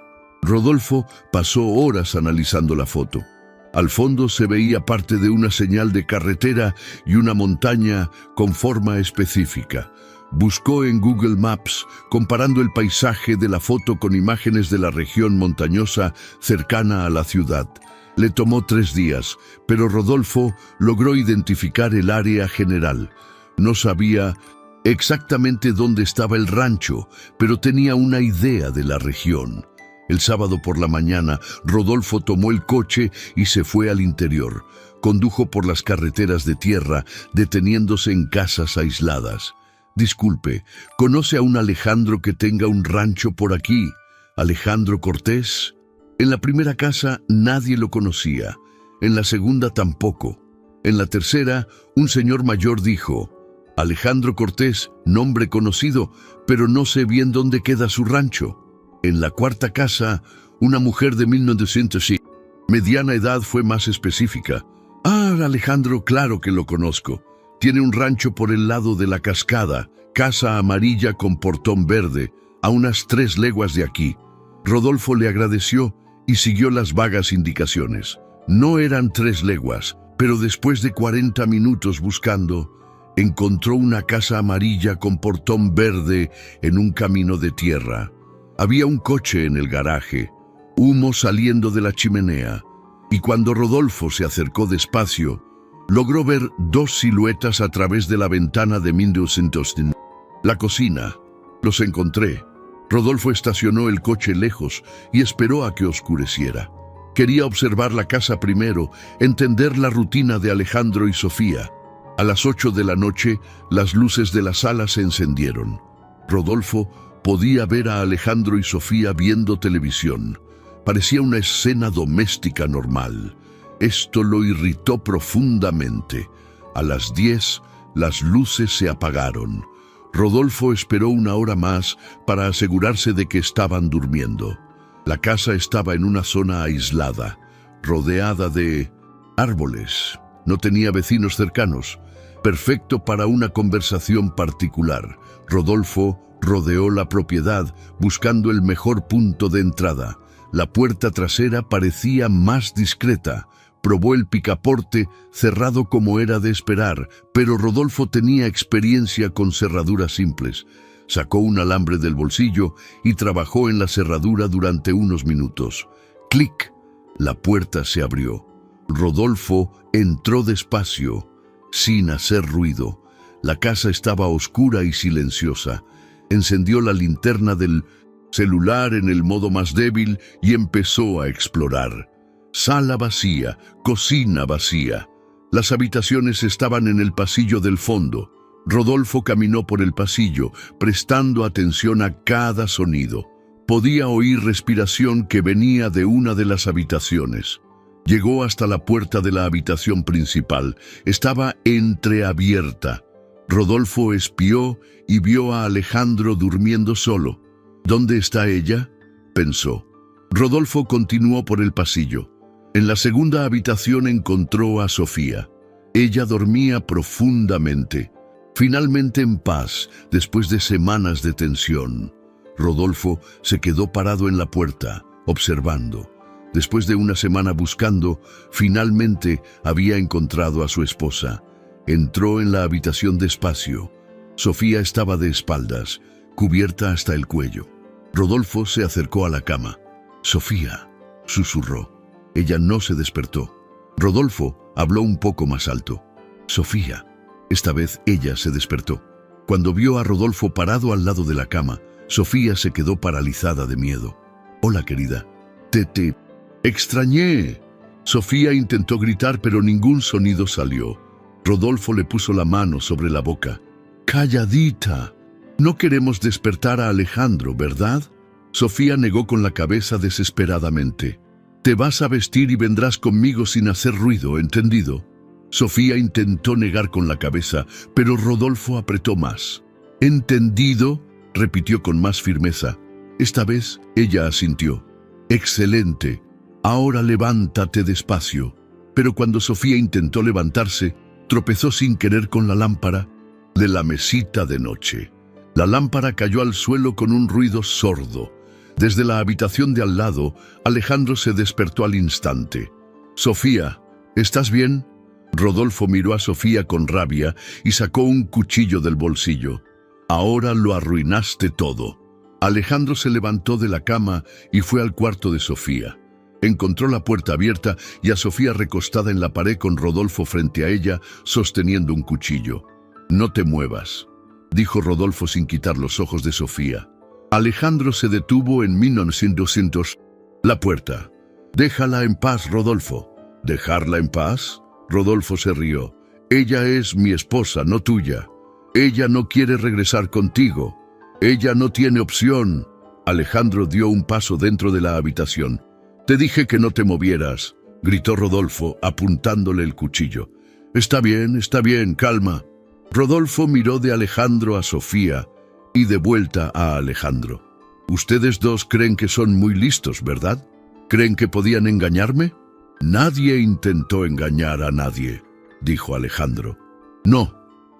Rodolfo pasó horas analizando la foto. Al fondo se veía parte de una señal de carretera y una montaña con forma específica. Buscó en Google Maps, comparando el paisaje de la foto con imágenes de la región montañosa cercana a la ciudad. Le tomó 3 días, pero Rodolfo logró identificar el área general. No sabía exactamente dónde estaba el rancho, pero tenía una idea de la región. El sábado por la mañana, Rodolfo tomó el coche y se fue al interior. Condujo por las carreteras de tierra, deteniéndose en casas aisladas. «Disculpe, ¿conoce a un Alejandro que tenga un rancho por aquí? ¿Alejandro Cortés?» En la primera casa nadie lo conocía. En la segunda tampoco. En la tercera, un señor mayor dijo: «Alejandro Cortés, nombre conocido, pero no sé bien dónde queda su rancho». En la cuarta casa, una mujer de 1900 mediana edad fue más específica. «Ah, Alejandro, claro que lo conozco. Tiene un rancho por el lado de la cascada, casa amarilla con portón verde, a unas 3 leguas de aquí. Rodolfo le agradeció y siguió las vagas indicaciones. No eran 3 leguas, pero después de 40 minutos buscando, encontró una casa amarilla con portón verde en un camino de tierra. Había un coche en el garaje, humo saliendo de la chimenea, y cuando Rodolfo se acercó despacio, logró ver 2 siluetas a través de la ventana de 1900. La cocina. Los encontré. Rodolfo estacionó el coche lejos y esperó a que oscureciera. Quería observar la casa primero, entender la rutina de Alejandro y Sofía. A las 8 de la noche, las luces de la sala se encendieron. Rodolfo podía ver a Alejandro y Sofía viendo televisión. Parecía una escena doméstica normal. Esto lo irritó profundamente. A las 10, las luces se apagaron. Rodolfo esperó 1 hora más para asegurarse de que estaban durmiendo. La casa estaba en una zona aislada, rodeada de árboles. No tenía vecinos cercanos. Perfecto para una conversación particular. Rodolfo rodeó la propiedad buscando el mejor punto de entrada. La puerta trasera parecía más discreta. Probó el picaporte, cerrado como era de esperar, pero Rodolfo tenía experiencia con cerraduras simples. Sacó un alambre del bolsillo y trabajó en la cerradura durante unos minutos. ¡Clic! La puerta se abrió. Rodolfo entró despacio, sin hacer ruido. La casa estaba oscura y silenciosa. Encendió la linterna del celular en el modo más débil y empezó a explorar. Sala vacía, cocina vacía. Las habitaciones estaban en el pasillo del fondo. Rodolfo caminó por el pasillo, prestando atención a cada sonido. Podía oír respiración que venía de una de las habitaciones. Llegó hasta la puerta de la habitación principal. Estaba entreabierta. Rodolfo espió y vio a Alejandro durmiendo solo. ¿Dónde está ella?, pensó. Rodolfo continuó por el pasillo. En la segunda habitación encontró a Sofía. Ella dormía profundamente, finalmente en paz, después de semanas de tensión. Rodolfo se quedó parado en la puerta, observando. Después de una semana buscando, finalmente había encontrado a su esposa. Entró en la habitación despacio. Sofía estaba de espaldas, cubierta hasta el cuello. Rodolfo se acercó a la cama. «Sofía», susurró. Ella no se despertó. Rodolfo habló un poco más alto. «Sofía». Esta vez ella se despertó. Cuando vio a Rodolfo parado al lado de la cama, Sofía se quedó paralizada de miedo. «Hola, querida. Te extrañé». Sofía intentó gritar, pero ningún sonido salió. Rodolfo le puso la mano sobre la boca. «Calladita. No queremos despertar a Alejandro, ¿verdad?». Sofía negó con la cabeza desesperadamente. «Te vas a vestir y vendrás conmigo sin hacer ruido, ¿entendido?». Sofía intentó negar con la cabeza, pero Rodolfo apretó más. «¿Entendido?», repitió con más firmeza. Esta vez ella asintió. «Excelente. Ahora levántate despacio». Pero cuando Sofía intentó levantarse, tropezó sin querer con la lámpara de la mesita de noche. La lámpara cayó al suelo con un ruido sordo. Desde la habitación de al lado, Alejandro se despertó al instante. «Sofía, ¿estás bien?». Rodolfo miró a Sofía con rabia y sacó un cuchillo del bolsillo. «Ahora lo arruinaste todo». Alejandro se levantó de la cama y fue al cuarto de Sofía. Encontró la puerta abierta y a Sofía recostada en la pared con Rodolfo frente a ella, sosteniendo un cuchillo. «No te muevas», dijo Rodolfo sin quitar los ojos de Sofía. Alejandro se detuvo en 1900. La puerta. «Déjala en paz, Rodolfo». «¿Dejarla en paz?». Rodolfo se rió. «Ella es mi esposa, no tuya. Ella no quiere regresar contigo. Ella no tiene opción». Alejandro dio un paso dentro de la habitación. «Te dije que no te movieras», gritó Rodolfo, apuntándole el cuchillo. Está bien, calma». Rodolfo miró de Alejandro a Sofía y de vuelta a Alejandro. «Ustedes dos creen que son muy listos, ¿verdad? ¿Creen que podían engañarme?». «Nadie intentó engañar a nadie», dijo Alejandro. «No»,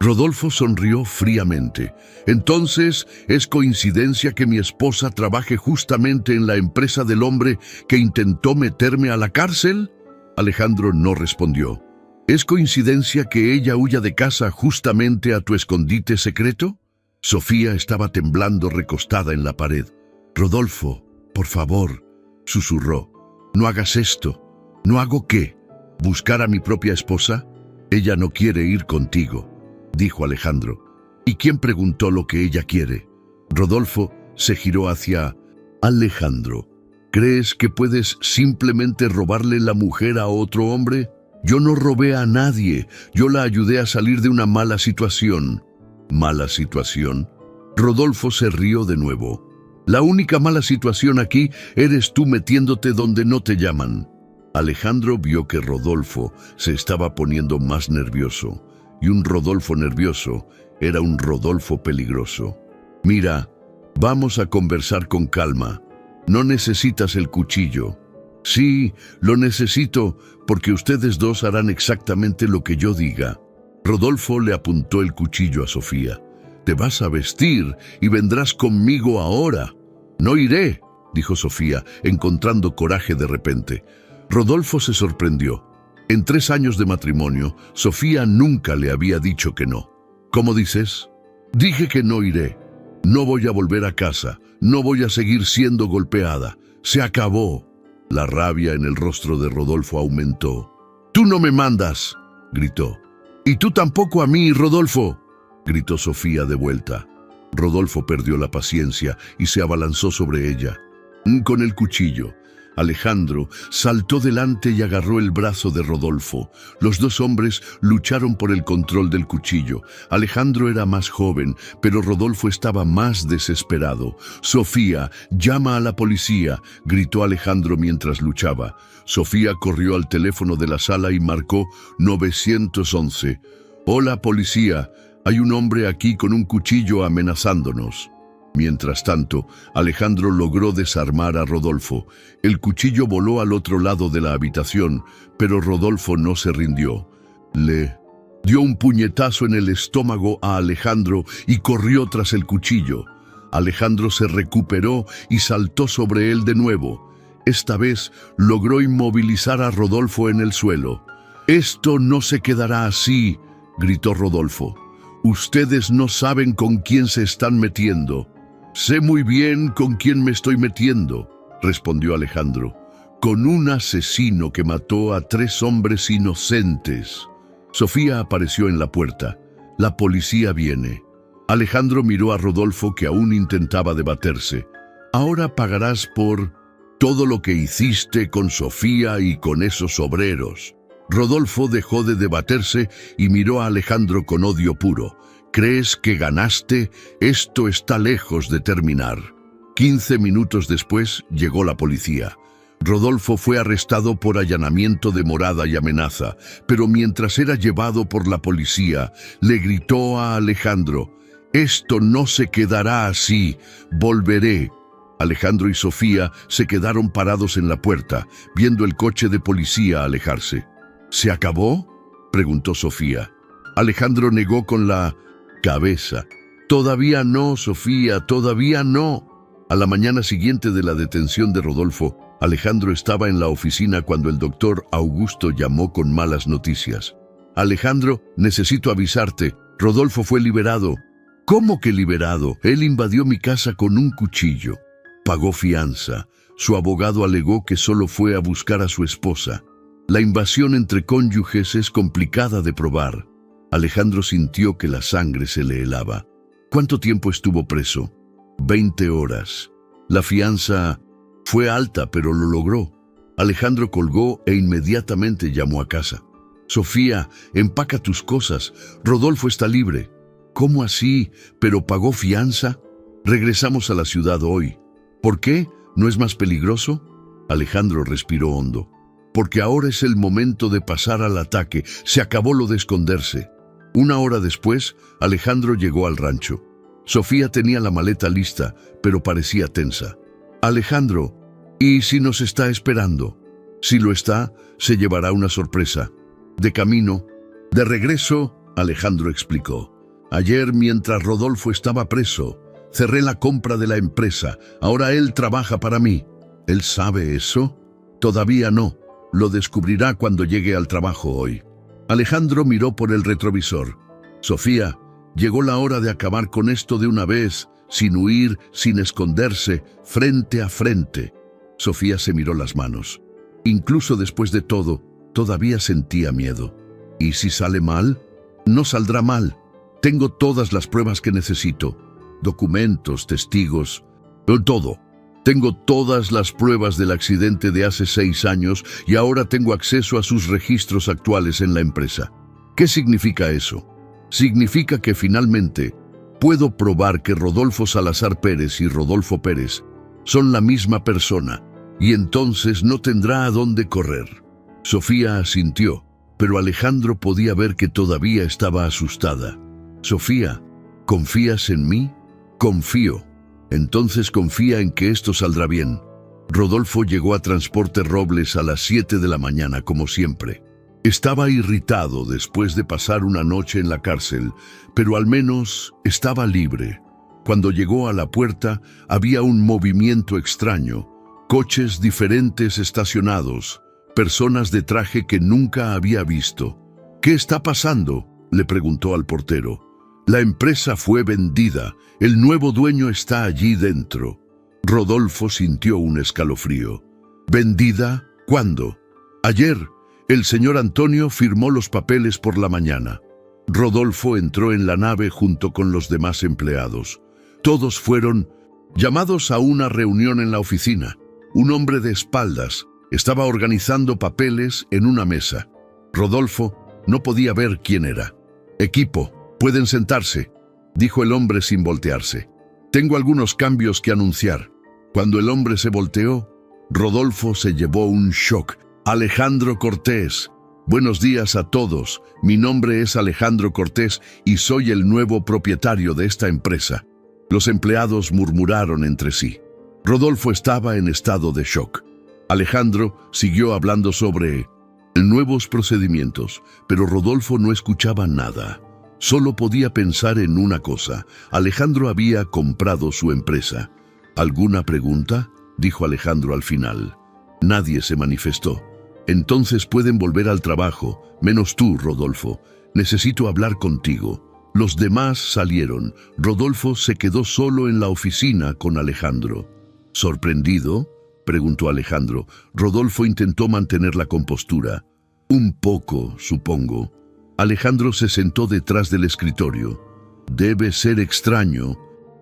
Rodolfo sonrió fríamente. Entonces, ¿es coincidencia que mi esposa trabaje justamente en la empresa del hombre que intentó meterme a la cárcel? Alejandro no respondió. ¿Es coincidencia que ella huya de casa justamente a tu escondite secreto? Sofía estaba temblando recostada en la pared. Rodolfo, por favor, susurró. No hagas esto. ¿No hago qué? ¿Buscar a mi propia esposa? Ella no quiere ir contigo, dijo Alejandro. ¿Y quién preguntó lo que ella quiere? Rodolfo se giró hacia Alejandro. ¿Crees que puedes simplemente robarle la mujer a otro hombre? Yo no robé a nadie. Yo la ayudé a salir de una mala situación. ¿Mala situación? Rodolfo se rió de nuevo. La única mala situación aquí eres tú metiéndote donde no te llaman. Alejandro vio que Rodolfo se estaba poniendo más nervioso, y un Rodolfo nervioso era un Rodolfo peligroso. Mira, vamos a conversar con calma. No necesitas el cuchillo. Sí, lo necesito porque ustedes dos harán exactamente lo que yo diga. Rodolfo le apuntó el cuchillo a Sofía. Te vas a vestir y vendrás conmigo ahora. No iré, dijo Sofía, encontrando coraje de repente. Rodolfo se sorprendió. En 3 años de matrimonio, Sofía nunca le había dicho que no. ¿Cómo dices? Dije que no iré. No voy a volver a casa. No voy a seguir siendo golpeada. Se acabó. La rabia en el rostro de Rodolfo aumentó. «¡Tú no me mandas!», gritó. «Y tú tampoco a mí, Rodolfo», gritó Sofía de vuelta. Rodolfo perdió la paciencia y se abalanzó sobre ella. Con el cuchillo, Alejandro saltó delante y agarró el brazo de Rodolfo. Los dos hombres lucharon por el control del cuchillo. Alejandro era más joven, pero Rodolfo estaba más desesperado. «Sofía, llama a la policía», gritó Alejandro mientras luchaba. Sofía corrió al teléfono de la sala y marcó 911. «Hola, policía, hay un hombre aquí con un cuchillo amenazándonos». Mientras tanto, Alejandro logró desarmar a Rodolfo. El cuchillo voló al otro lado de la habitación, pero Rodolfo no se rindió. Le dio un puñetazo en el estómago a Alejandro y corrió tras el cuchillo. Alejandro se recuperó y saltó sobre él de nuevo. Esta vez logró inmovilizar a Rodolfo en el suelo. «Esto no se quedará así», gritó Rodolfo. «Ustedes no saben con quién se están metiendo». «Sé muy bien con quién me estoy metiendo», respondió Alejandro. «Con un asesino que mató a 3 hombres inocentes». Sofía apareció en la puerta. «La policía viene». Alejandro miró a Rodolfo, que aún intentaba debatirse. «Ahora pagarás por todo lo que hiciste con Sofía y con esos obreros». Rodolfo dejó de debatirse y miró a Alejandro con odio puro. «¿Crees que ganaste? Esto está lejos de terminar». 15 minutos después llegó la policía. Rodolfo fue arrestado por allanamiento de morada y amenaza, pero mientras era llevado por la policía, le gritó a Alejandro: «Esto no se quedará así, volveré». Alejandro y Sofía se quedaron parados en la puerta, viendo el coche de policía alejarse. «¿Se acabó?», preguntó Sofía. Alejandro negó con la cabeza. «Todavía no, Sofía, todavía no». A la mañana siguiente de la detención de Rodolfo, Alejandro estaba en la oficina cuando el doctor Augusto llamó con malas noticias. «Alejandro, necesito avisarte. Rodolfo fue liberado». «¿Cómo que liberado? Él invadió mi casa con un cuchillo». Pagó fianza. Su abogado alegó que solo fue a buscar a su esposa. La invasión entre cónyuges es complicada de probar. Alejandro sintió que la sangre se le helaba. ¿Cuánto tiempo estuvo preso? 20 horas. La fianza fue alta, pero lo logró. Alejandro colgó e inmediatamente llamó a casa. «Sofía, empaca tus cosas. Rodolfo está libre». «¿Cómo así? ¿Pero pagó fianza?» «Regresamos a la ciudad hoy». «¿Por qué? ¿No es más peligroso?» Alejandro respiró hondo. «Porque ahora es el momento de pasar al ataque. Se acabó lo de esconderse». 1 hora después, Alejandro llegó al rancho. Sofía tenía la maleta lista, pero parecía tensa. «Alejandro, ¿y si nos está esperando?» «Si lo está, se llevará una sorpresa». De camino, de regreso, Alejandro explicó: Ayer, mientras Rodolfo estaba preso, cerré la compra de la empresa. Ahora él trabaja para mí. ¿Él sabe eso? Todavía no. Lo descubrirá cuando llegue al trabajo hoy. Alejandro miró por el retrovisor. Sofía, llegó la hora de acabar con esto de una vez, sin huir, sin esconderse, frente a frente. Sofía se miró las manos. Incluso después de todo, todavía sentía miedo. ¿Y si sale mal? No saldrá mal. Tengo todas las pruebas que necesito. Documentos, testigos, todo. Tengo todas las pruebas del accidente de hace 6 años y ahora tengo acceso a sus registros actuales en la empresa. ¿Qué significa eso? Significa que finalmente puedo probar que Rodolfo Salazar Pérez y Rodolfo Pérez son la misma persona y entonces no tendrá a dónde correr. Sofía asintió, pero Alejandro podía ver que todavía estaba asustada. Sofía, ¿confías en mí? Confío. Entonces confía en que esto saldrá bien. Rodolfo llegó a Transporte Robles a las 7 de la mañana, como siempre. Estaba irritado después de pasar una noche en la cárcel, pero al menos estaba libre. Cuando llegó a la puerta, había un movimiento extraño. Coches diferentes estacionados, personas de traje que nunca había visto. ¿Qué está pasando?, le preguntó al portero. La empresa fue vendida. El nuevo dueño está allí dentro. Rodolfo sintió un escalofrío. ¿Vendida? ¿Cuándo? Ayer. El señor Antonio firmó los papeles por la mañana. Rodolfo entró en la nave junto con los demás empleados. Todos fueron llamados a una reunión en la oficina. Un hombre de espaldas estaba organizando papeles en una mesa. Rodolfo no podía ver quién era. «Equipo, pueden sentarse», dijo el hombre sin voltearse. «Tengo algunos cambios que anunciar». Cuando el hombre se volteó, Rodolfo se llevó un shock. «Alejandro Cortés. Buenos días a todos. Mi nombre es Alejandro Cortés y soy el nuevo propietario de esta empresa». Los empleados murmuraron entre sí. Rodolfo estaba en estado de shock. Alejandro siguió hablando sobre nuevos procedimientos, pero Rodolfo no escuchaba nada. Solo podía pensar en una cosa. Alejandro había comprado su empresa. ¿Alguna pregunta?, dijo Alejandro al final. Nadie se manifestó. «Entonces pueden volver al trabajo, menos tú, Rodolfo. Necesito hablar contigo». Los demás salieron. Rodolfo se quedó solo en la oficina con Alejandro. «¿Sorprendido?», preguntó Alejandro. Rodolfo intentó mantener la compostura. «Un poco, supongo». Alejandro se sentó detrás del escritorio. «Debe ser extraño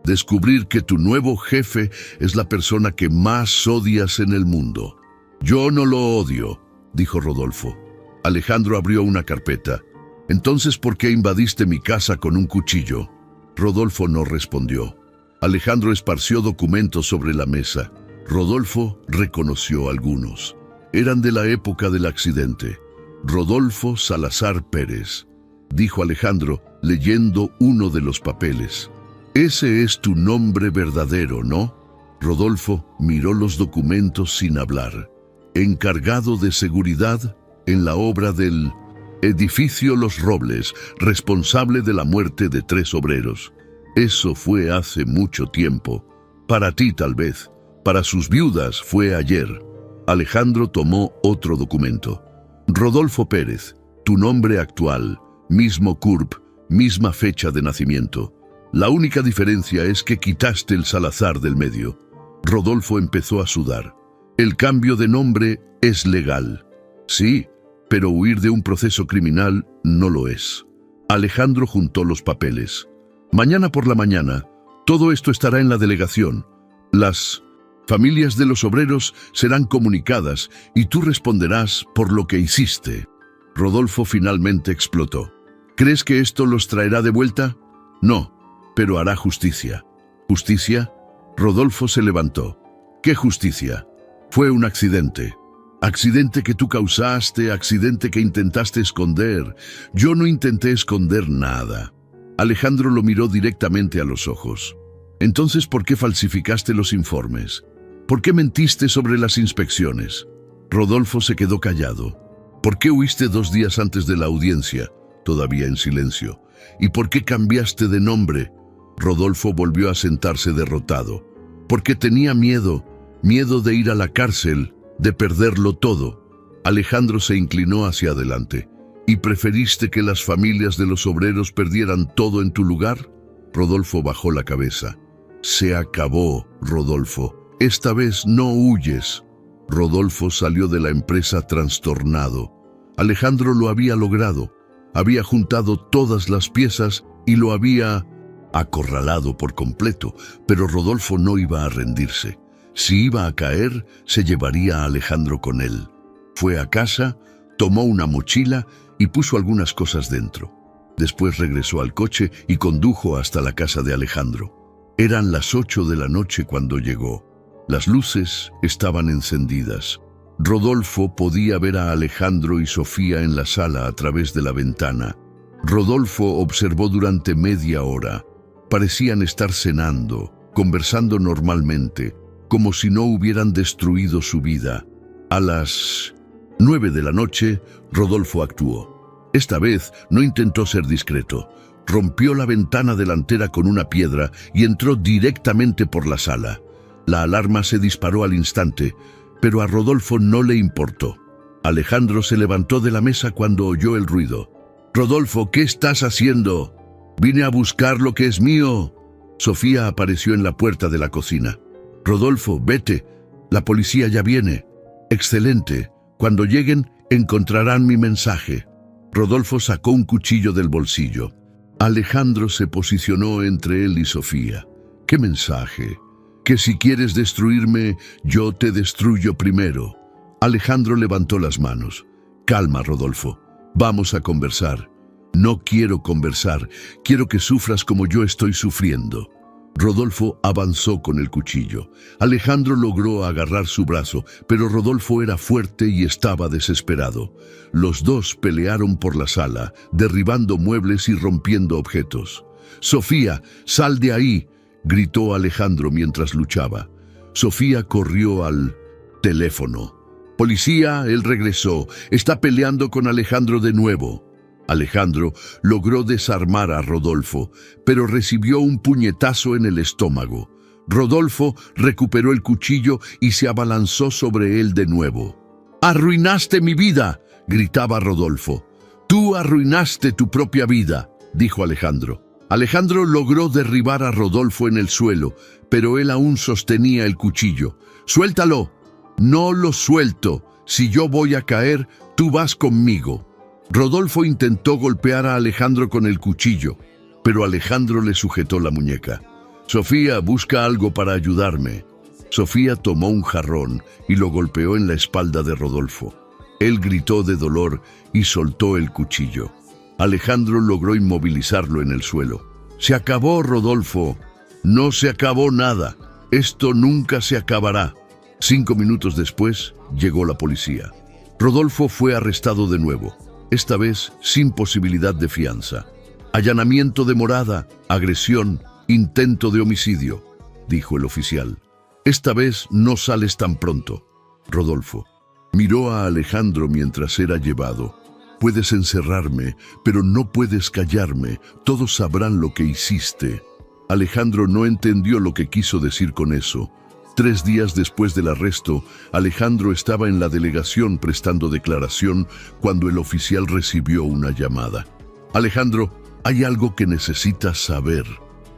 descubrir que tu nuevo jefe es la persona que más odias en el mundo». «Yo no lo odio», dijo Rodolfo. Alejandro abrió una carpeta. «Entonces, ¿por qué invadiste mi casa con un cuchillo?». Rodolfo no respondió. Alejandro esparció documentos sobre la mesa. Rodolfo reconoció algunos. Eran de la época del accidente. «Rodolfo Salazar Pérez», dijo Alejandro, leyendo uno de los papeles. «Ese es tu nombre verdadero, ¿no?». Rodolfo miró los documentos sin hablar. «Encargado de seguridad en la obra del edificio Los Robles, responsable de la muerte de 3 obreros. Eso fue hace mucho tiempo. Para ti tal vez, para sus viudas fue ayer». Alejandro tomó otro documento. «Rodolfo Pérez, tu nombre actual, mismo CURP, misma fecha de nacimiento. La única diferencia es que quitaste el Salazar del medio». Rodolfo empezó a sudar. «El cambio de nombre es legal». «Sí, pero huir de un proceso criminal no lo es». Alejandro juntó los papeles. «Mañana por la mañana, todo esto estará en la delegación. Las familias de los obreros serán comunicadas y tú responderás por lo que hiciste». Rodolfo finalmente explotó. «¿Crees que esto los traerá de vuelta?». «No, pero hará justicia». «¿Justicia?». Rodolfo se levantó. «¿Qué justicia?». «Fue un accidente». «Accidente que tú causaste, accidente que intentaste esconder». «Yo no intenté esconder nada». Alejandro lo miró directamente a los ojos. «Entonces, ¿por qué falsificaste los informes? ¿Por qué mentiste sobre las inspecciones?». Rodolfo se quedó callado. «¿Por qué huiste 2 días antes de la audiencia?». Todavía en silencio. ¿Y por qué cambiaste de nombre? Rodolfo volvió a sentarse derrotado. Porque tenía miedo de ir a la cárcel, de perderlo todo. Alejandro se inclinó hacia adelante. ¿Y preferiste que las familias de los obreros perdieran todo en tu lugar? Rodolfo bajó la cabeza. Se acabó, Rodolfo. Esta vez no huyes. Rodolfo salió de la empresa trastornado. Alejandro lo había logrado. Había juntado todas las piezas y lo había acorralado por completo, pero Rodolfo no iba a rendirse. Si iba a caer, se llevaría a Alejandro con él. Fue a casa, tomó una mochila y puso algunas cosas dentro. Después regresó al coche y condujo hasta la casa de Alejandro. Eran las 8 de la noche cuando llegó. Las luces estaban encendidas. Rodolfo podía ver a Alejandro y Sofía en la sala a través de la ventana. Rodolfo observó durante media hora. Parecían estar cenando, conversando normalmente, como si no hubieran destruido su vida. A las 9 de la noche, Rodolfo actuó. Esta vez no intentó ser discreto. Rompió la ventana delantera con una piedra y entró directamente por la sala. La alarma se disparó al instante, pero a Rodolfo no le importó. Alejandro se levantó de la mesa cuando oyó el ruido. «Rodolfo, ¿qué estás haciendo?» «Vine a buscar lo que es mío». Sofía apareció en la puerta de la cocina. «Rodolfo, vete. La policía ya viene». «Excelente. Cuando lleguen, encontrarán mi mensaje». Rodolfo sacó un cuchillo del bolsillo. Alejandro se posicionó entre él y Sofía. «¿Qué mensaje?» «Que si quieres destruirme, yo te destruyo primero». Alejandro levantó las manos. «Calma, Rodolfo. Vamos a conversar». «No quiero conversar. Quiero que sufras como yo estoy sufriendo». Rodolfo avanzó con el cuchillo. Alejandro logró agarrar su brazo, pero Rodolfo era fuerte y estaba desesperado. Los dos pelearon por la sala, derribando muebles y rompiendo objetos. «Sofía, sal de ahí», gritó Alejandro mientras luchaba. Sofía corrió al teléfono. «Policía», él regresó. «Está peleando con Alejandro de nuevo». Alejandro logró desarmar a Rodolfo, pero recibió un puñetazo en el estómago. Rodolfo recuperó el cuchillo y se abalanzó sobre él de nuevo. «¡Arruinaste mi vida!», gritaba Rodolfo. «Tú arruinaste tu propia vida», dijo Alejandro. Alejandro logró derribar a Rodolfo en el suelo, pero él aún sostenía el cuchillo. «¡Suéltalo!». «No lo suelto. Si yo voy a caer, tú vas conmigo». Rodolfo intentó golpear a Alejandro con el cuchillo, pero Alejandro le sujetó la muñeca. «Sofía, busca algo para ayudarme». Sofía tomó un jarrón y lo golpeó en la espalda de Rodolfo. Él gritó de dolor y soltó el cuchillo. Alejandro logró inmovilizarlo en el suelo. «Se acabó, Rodolfo». «No se acabó nada. Esto nunca se acabará». 5 minutos después, llegó la policía. Rodolfo fue arrestado de nuevo, esta vez sin posibilidad de fianza. «Allanamiento de morada, agresión, intento de homicidio», dijo el oficial. «Esta vez no sales tan pronto». Rodolfo miró a Alejandro mientras era llevado. «Puedes encerrarme, pero no puedes callarme. Todos sabrán lo que hiciste». Alejandro no entendió lo que quiso decir con eso. 3 días después del arresto, Alejandro estaba en la delegación prestando declaración cuando el oficial recibió una llamada. «Alejandro, hay algo que necesitas saber»,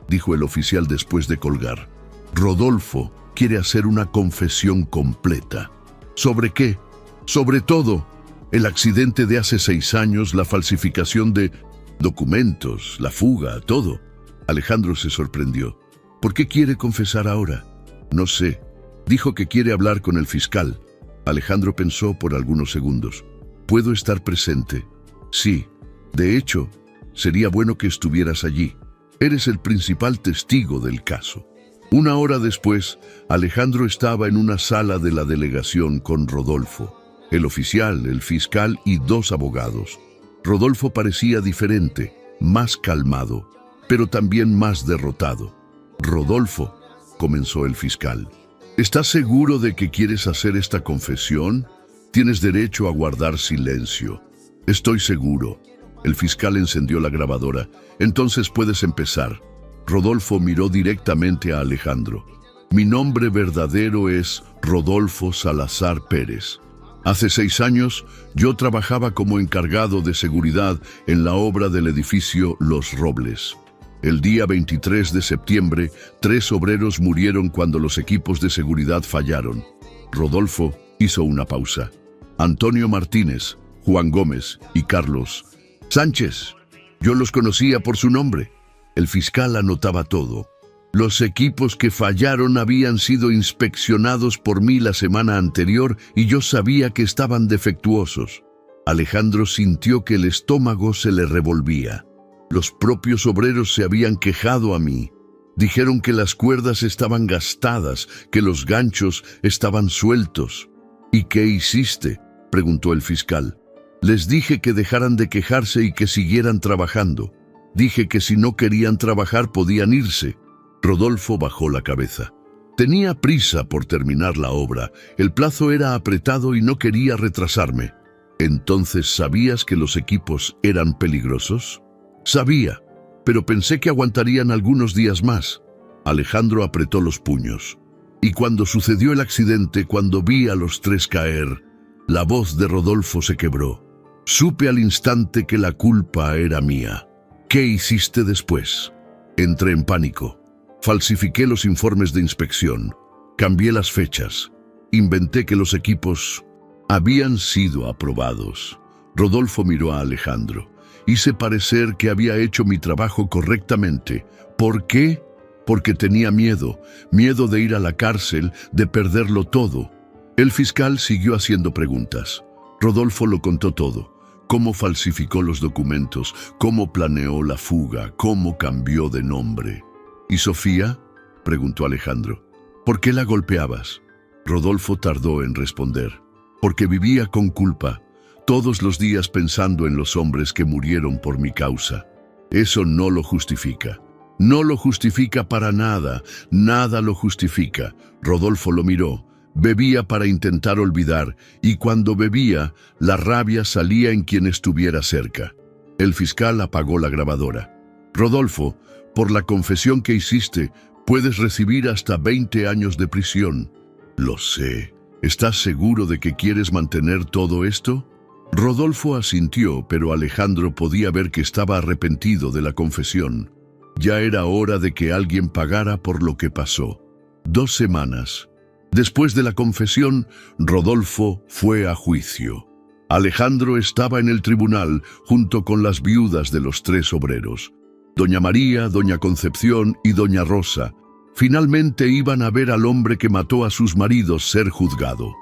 dijo el oficial después de colgar. «Rodolfo quiere hacer una confesión completa». «¿Sobre qué?» «Sobre todo. El accidente de hace 6 años, la falsificación de documentos, la fuga, todo». Alejandro se sorprendió. «¿Por qué quiere confesar ahora?» «No sé. Dijo que quiere hablar con el fiscal». Alejandro pensó por algunos segundos. «¿Puedo estar presente?» «Sí. De hecho, sería bueno que estuvieras allí. Eres el principal testigo del caso». 1 hora después, Alejandro estaba en una sala de la delegación con Rodolfo, el oficial, el fiscal y 2 abogados. Rodolfo parecía diferente, más calmado, pero también más derrotado. «Rodolfo», comenzó el fiscal, ¿estás seguro de que quieres hacer esta confesión? Tienes derecho a guardar silencio. «Estoy seguro». El fiscal encendió la grabadora. Entonces puedes empezar. Rodolfo miró directamente a Alejandro. Mi nombre verdadero es Rodolfo Salazar Pérez. Hace 6 años, yo trabajaba como encargado de seguridad en la obra del edificio Los Robles. El día 23 de septiembre, 3 obreros murieron cuando los equipos de seguridad fallaron. Rodolfo hizo una pausa. Antonio Martínez, Juan Gómez y Carlos Sánchez. Yo los conocía por su nombre. El fiscal anotaba todo. Los equipos que fallaron habían sido inspeccionados por mí la semana anterior y yo sabía que estaban defectuosos. Alejandro sintió que el estómago se le revolvía. Los propios obreros se habían quejado a mí. Dijeron que las cuerdas estaban gastadas, que los ganchos estaban sueltos. ¿Y qué hiciste?, preguntó el fiscal. Les dije que dejaran de quejarse y que siguieran trabajando. Dije que si no querían trabajar podían irse. Rodolfo bajó la cabeza. Tenía prisa por terminar la obra. El plazo era apretado y no quería retrasarme. ¿Entonces sabías que los equipos eran peligrosos? Sabía, pero pensé que aguantarían algunos días más. Alejandro apretó los puños. Y cuando sucedió el accidente, cuando vi a los 3 caer, la voz de Rodolfo se quebró. Supe al instante que la culpa era mía. ¿Qué hiciste después? Entré en pánico. Falsifiqué los informes de inspección. Cambié las fechas. Inventé que los equipos habían sido aprobados. Rodolfo miró a Alejandro. Hice parecer que había hecho mi trabajo correctamente. ¿Por qué? Porque tenía miedo de ir a la cárcel, de perderlo todo. El fiscal siguió haciendo preguntas. Rodolfo lo contó todo. Cómo falsificó los documentos, cómo planeó la fuga, cómo cambió de nombre. ¿Y Sofía?, preguntó Alejandro. ¿Por qué la golpeabas? Rodolfo tardó en responder. Porque vivía con culpa, todos los días pensando en los hombres que murieron por mi causa. Eso no lo justifica. No lo justifica para nada, nada lo justifica. Rodolfo lo miró. Bebía para intentar olvidar, y cuando bebía, la rabia salía en quien estuviera cerca. El fiscal apagó la grabadora. Rodolfo, por la confesión que hiciste, puedes recibir hasta 20 años de prisión. Lo sé. ¿Estás seguro de que quieres mantener todo esto? Rodolfo asintió, pero Alejandro podía ver que estaba arrepentido de la confesión. Ya era hora de que alguien pagara por lo que pasó. 2 semanas. Después de la confesión, Rodolfo fue a juicio. Alejandro estaba en el tribunal junto con las viudas de los 3 obreros. Doña María, doña Concepción y doña Rosa. Finalmente iban a ver al hombre que mató a sus maridos ser juzgado.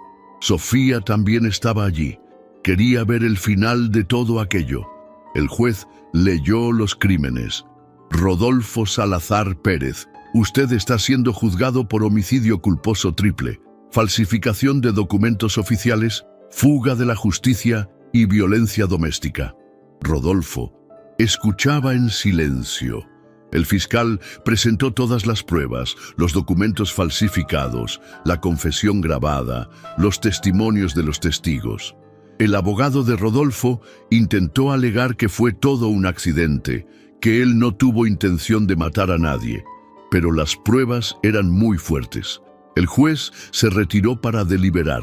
Sofía también estaba allí. Quería ver el final de todo aquello. El juez leyó los crímenes. Rodolfo Salazar Pérez, usted está siendo juzgado por homicidio culposo triple, falsificación de documentos oficiales, fuga de la justicia y violencia doméstica. Rodolfo escuchaba en silencio. El fiscal presentó todas las pruebas, los documentos falsificados, la confesión grabada, los testimonios de los testigos. El abogado de Rodolfo intentó alegar que fue todo un accidente, que él no tuvo intención de matar a nadie, pero las pruebas eran muy fuertes. El juez se retiró para deliberar.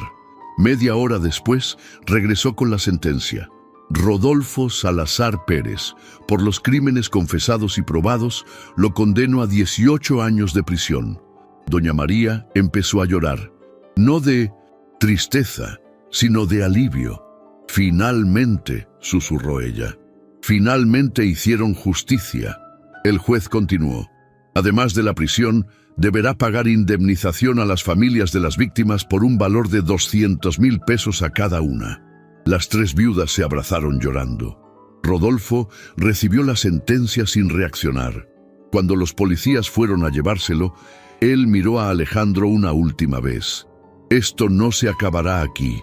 Media hora después, regresó con la sentencia. Rodolfo Salazar Pérez, por los crímenes confesados y probados, lo condenó a 18 años de prisión. Doña María empezó a llorar, no de tristeza, sino de alivio. Finalmente, susurró ella. Finalmente hicieron justicia. El juez continuó. Además de la prisión, deberá pagar indemnización a las familias de las víctimas por un valor de 200,000 pesos a cada una. Las 3 viudas se abrazaron llorando. Rodolfo recibió la sentencia sin reaccionar. Cuando los policías fueron a llevárselo, él miró a Alejandro una última vez. «Esto no se acabará aquí»,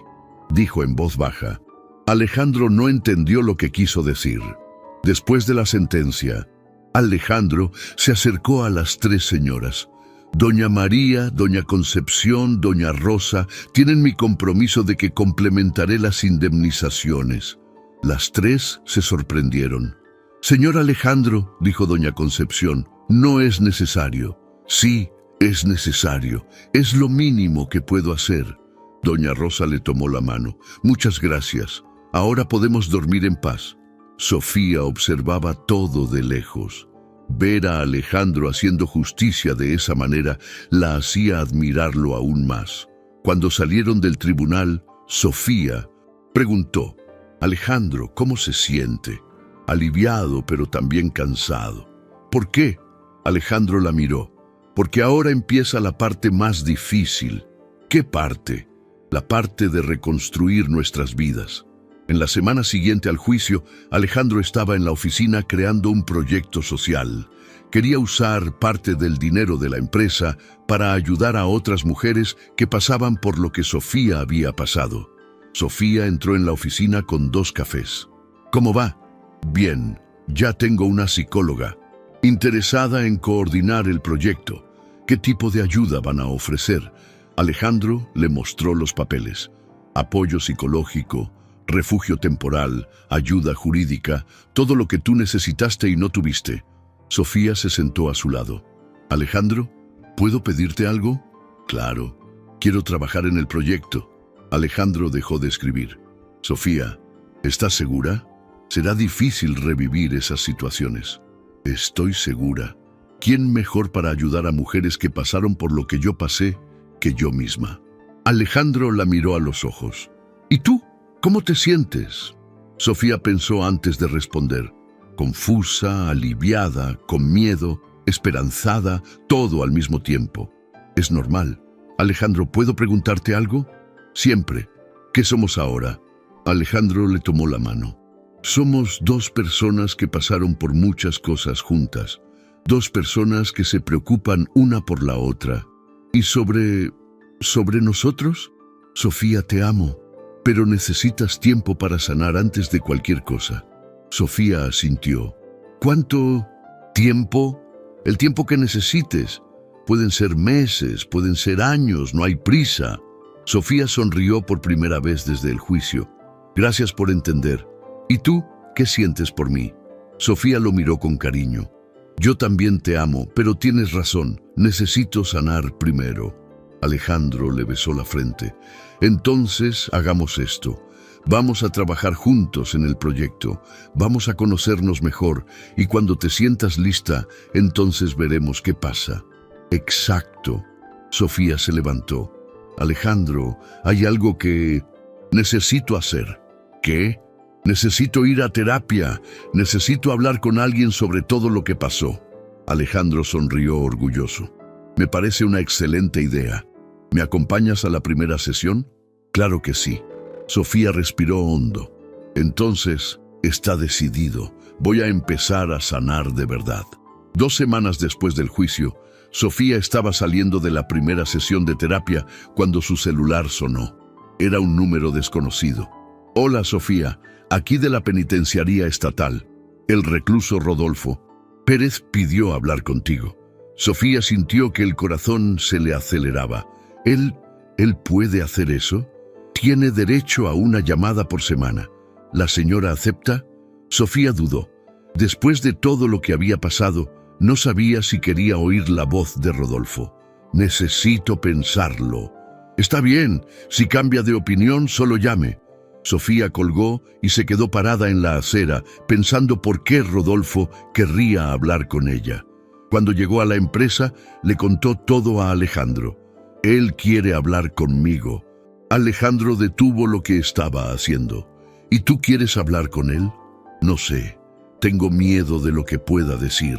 dijo en voz baja. Alejandro no entendió lo que quiso decir. Después de la sentencia, Alejandro se acercó a las 3 señoras. Doña María, doña Concepción, doña Rosa, tienen mi compromiso de que complementaré las indemnizaciones. Las tres se sorprendieron. «Señor Alejandro», dijo doña Concepción, «no es necesario». «Sí, es necesario. Es lo mínimo que puedo hacer». Doña Rosa le tomó la mano. «Muchas gracias. Ahora podemos dormir en paz». Sofía observaba todo de lejos. Ver a Alejandro haciendo justicia de esa manera la hacía admirarlo aún más. Cuando salieron del tribunal, Sofía preguntó: «Alejandro, ¿cómo se siente?» «Aliviado, pero también cansado». «¿Por qué?» Alejandro la miró. «Porque ahora empieza la parte más difícil». «¿Qué parte?» «La parte de reconstruir nuestras vidas». En la semana siguiente al juicio, Alejandro estaba en la oficina creando un proyecto social. Quería usar parte del dinero de la empresa para ayudar a otras mujeres que pasaban por lo que Sofía había pasado. Sofía entró en la oficina con 2 cafés. «¿Cómo va?» «Bien, ya tengo una psicóloga interesada en coordinar el proyecto. ¿Qué tipo de ayuda van a ofrecer?» Alejandro le mostró los papeles. Apoyo psicológico, refugio temporal, ayuda jurídica, todo lo que tú necesitaste y no tuviste. Sofía se sentó a su lado. «Alejandro, ¿puedo pedirte algo?» «Claro, quiero trabajar en el proyecto». Alejandro dejó de escribir. «Sofía, ¿estás segura? Será difícil revivir esas situaciones». «Estoy segura. ¿Quién mejor para ayudar a mujeres que pasaron por lo que yo pasé que yo misma?» Alejandro la miró a los ojos. «¿Y tú? ¿Cómo te sientes?» Sofía pensó antes de responder. Confusa, aliviada, con miedo, esperanzada, todo al mismo tiempo. «Es normal. Alejandro, ¿puedo preguntarte algo?» «Siempre. ¿Qué somos ahora?» Alejandro le tomó la mano. «Somos 2 personas que pasaron por muchas cosas juntas. 2 personas que se preocupan una por la otra. ¿Y sobre nosotros?» «Sofía, te amo. Pero necesitas tiempo para sanar antes de cualquier cosa». Sofía asintió. «¿Cuánto tiempo?» «El tiempo que necesites. Pueden ser meses, pueden ser años, no hay prisa». Sofía sonrió por primera vez desde el juicio. «Gracias por entender. ¿Y tú, qué sientes por mí?» Sofía lo miró con cariño. «Yo también te amo, pero tienes razón. Necesito sanar primero». Alejandro le besó la frente. «Entonces, hagamos esto. Vamos a trabajar juntos en el proyecto. Vamos a conocernos mejor y cuando te sientas lista, entonces veremos qué pasa». «Exacto». Sofía se levantó. «Alejandro, hay algo que necesito hacer». «¿Qué?» «Necesito ir a terapia. Necesito hablar con alguien sobre todo lo que pasó». Alejandro sonrió orgulloso. «Me parece una excelente idea. ¿Me acompañas a la primera sesión?» «Claro que sí». Sofía respiró hondo. «Entonces, está decidido. Voy a empezar a sanar de verdad». 2 semanas después del juicio, Sofía estaba saliendo de la primera sesión de terapia cuando su celular sonó. Era un número desconocido. «Hola, Sofía. Aquí de la penitenciaría estatal. El recluso Rodolfo Pérez pidió hablar contigo». Sofía sintió que el corazón se le aceleraba. ¿Él puede hacer eso? Tiene derecho a una llamada por semana. ¿La señora acepta? Sofía dudó. Después de todo lo que había pasado, no sabía si quería oír la voz de Rodolfo. «Necesito pensarlo». «Está bien. Si cambia de opinión, solo llame». Sofía colgó y se quedó parada en la acera, pensando por qué Rodolfo querría hablar con ella. Cuando llegó a la empresa, le contó todo a Alejandro. «Él quiere hablar conmigo». Alejandro detuvo lo que estaba haciendo. «¿Y tú quieres hablar con él?» «No sé. Tengo miedo de lo que pueda decir».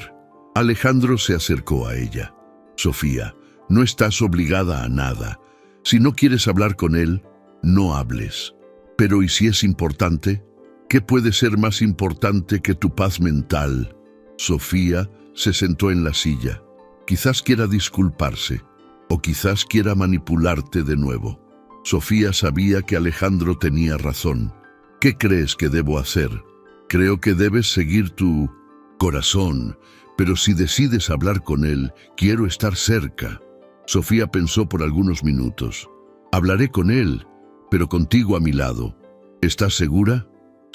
Alejandro se acercó a ella. «Sofía, no estás obligada a nada. Si no quieres hablar con él, no hables. Pero ¿y si es importante? ¿Qué puede ser más importante que tu paz mental?» Sofía se sentó en la silla. Quizás quiera disculparse, o quizás quiera manipularte de nuevo. Sofía sabía que Alejandro tenía razón. ¿Qué crees que debo hacer? Creo que debes seguir tu corazón, pero si decides hablar con él, quiero estar cerca. Sofía pensó por algunos minutos. Hablaré con él, pero contigo a mi lado. ¿Estás segura?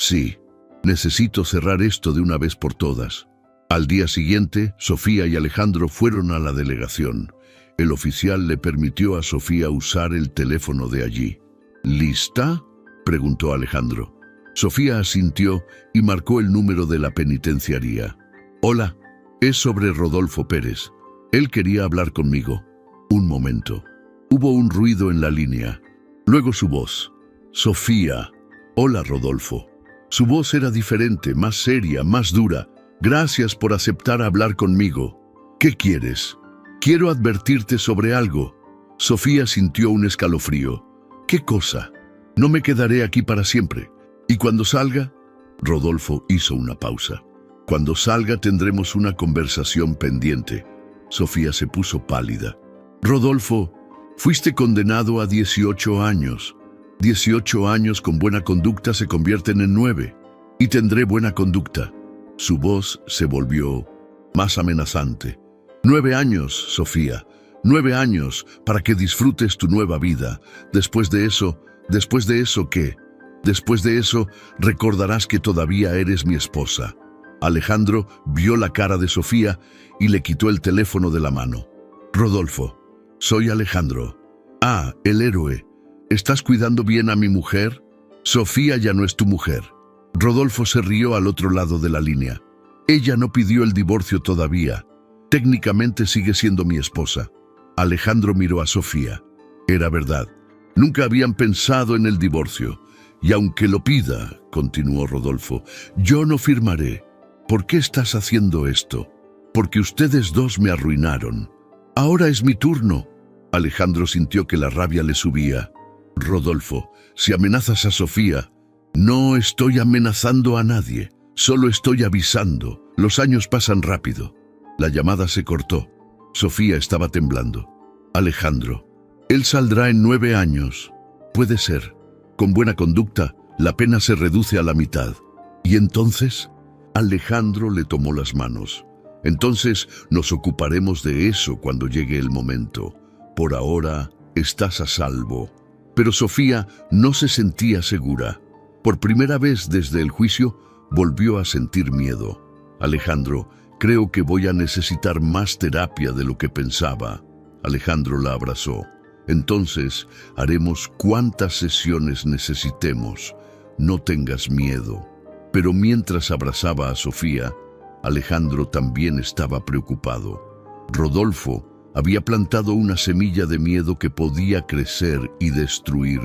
Sí, necesito cerrar esto de una vez por todas. Al día siguiente, Sofía y Alejandro fueron a la delegación. El oficial le permitió a Sofía usar el teléfono de allí. ¿Lista?, preguntó Alejandro. Sofía asintió y marcó el número de la penitenciaría. Hola, es sobre Rodolfo Pérez. Él quería hablar conmigo. Un momento. Hubo un ruido en la línea. Luego su voz. Sofía. Hola, Rodolfo. Su voz era diferente, más seria, más dura. Gracias por aceptar hablar conmigo. ¿Qué quieres? Quiero advertirte sobre algo. Sofía sintió un escalofrío. ¿Qué cosa? No me quedaré aquí para siempre. ¿Y cuando salga? Rodolfo hizo una pausa. Cuando salga tendremos una conversación pendiente. Sofía se puso pálida. Rodolfo, fuiste condenado a 18 años. 18 años con buena conducta se convierten en 9. Y tendré buena conducta. Su voz se volvió más amenazante. 9 años, Sofía. 9 años para que disfrutes tu nueva vida. Después de eso, ¿qué? Después de eso, recordarás que todavía eres mi esposa. Alejandro vio la cara de Sofía y le quitó el teléfono de la mano. Rodolfo, soy Alejandro. Ah, el héroe. ¿Estás cuidando bien a mi mujer? Sofía ya no es tu mujer. Rodolfo se rió al otro lado de la línea. Ella no pidió el divorcio todavía. Técnicamente sigue siendo mi esposa. Alejandro miró a Sofía. Era verdad. Nunca habían pensado en el divorcio. Y aunque lo pida, continuó Rodolfo, yo no firmaré. ¿Por qué estás haciendo esto? Porque ustedes dos me arruinaron. Ahora es mi turno. Alejandro sintió que la rabia le subía. Rodolfo, si amenazas a Sofía, no estoy amenazando a nadie. Solo estoy avisando. Los años pasan rápido. La llamada se cortó. Sofía estaba temblando. Alejandro, él saldrá en 9 años. Puede ser. Con buena conducta, la pena se reduce a la mitad. ¿Y entonces? Alejandro le tomó las manos. Entonces nos ocuparemos de eso cuando llegue el momento. Por ahora estás a salvo. Pero Sofía no se sentía segura. Por primera vez desde el juicio, volvió a sentir miedo. Alejandro, creo que voy a necesitar más terapia de lo que pensaba. Alejandro la abrazó. Entonces haremos cuantas sesiones necesitemos. No tengas miedo. Pero mientras abrazaba a Sofía, Alejandro también estaba preocupado. Rodolfo había plantado una semilla de miedo que podía crecer y destruir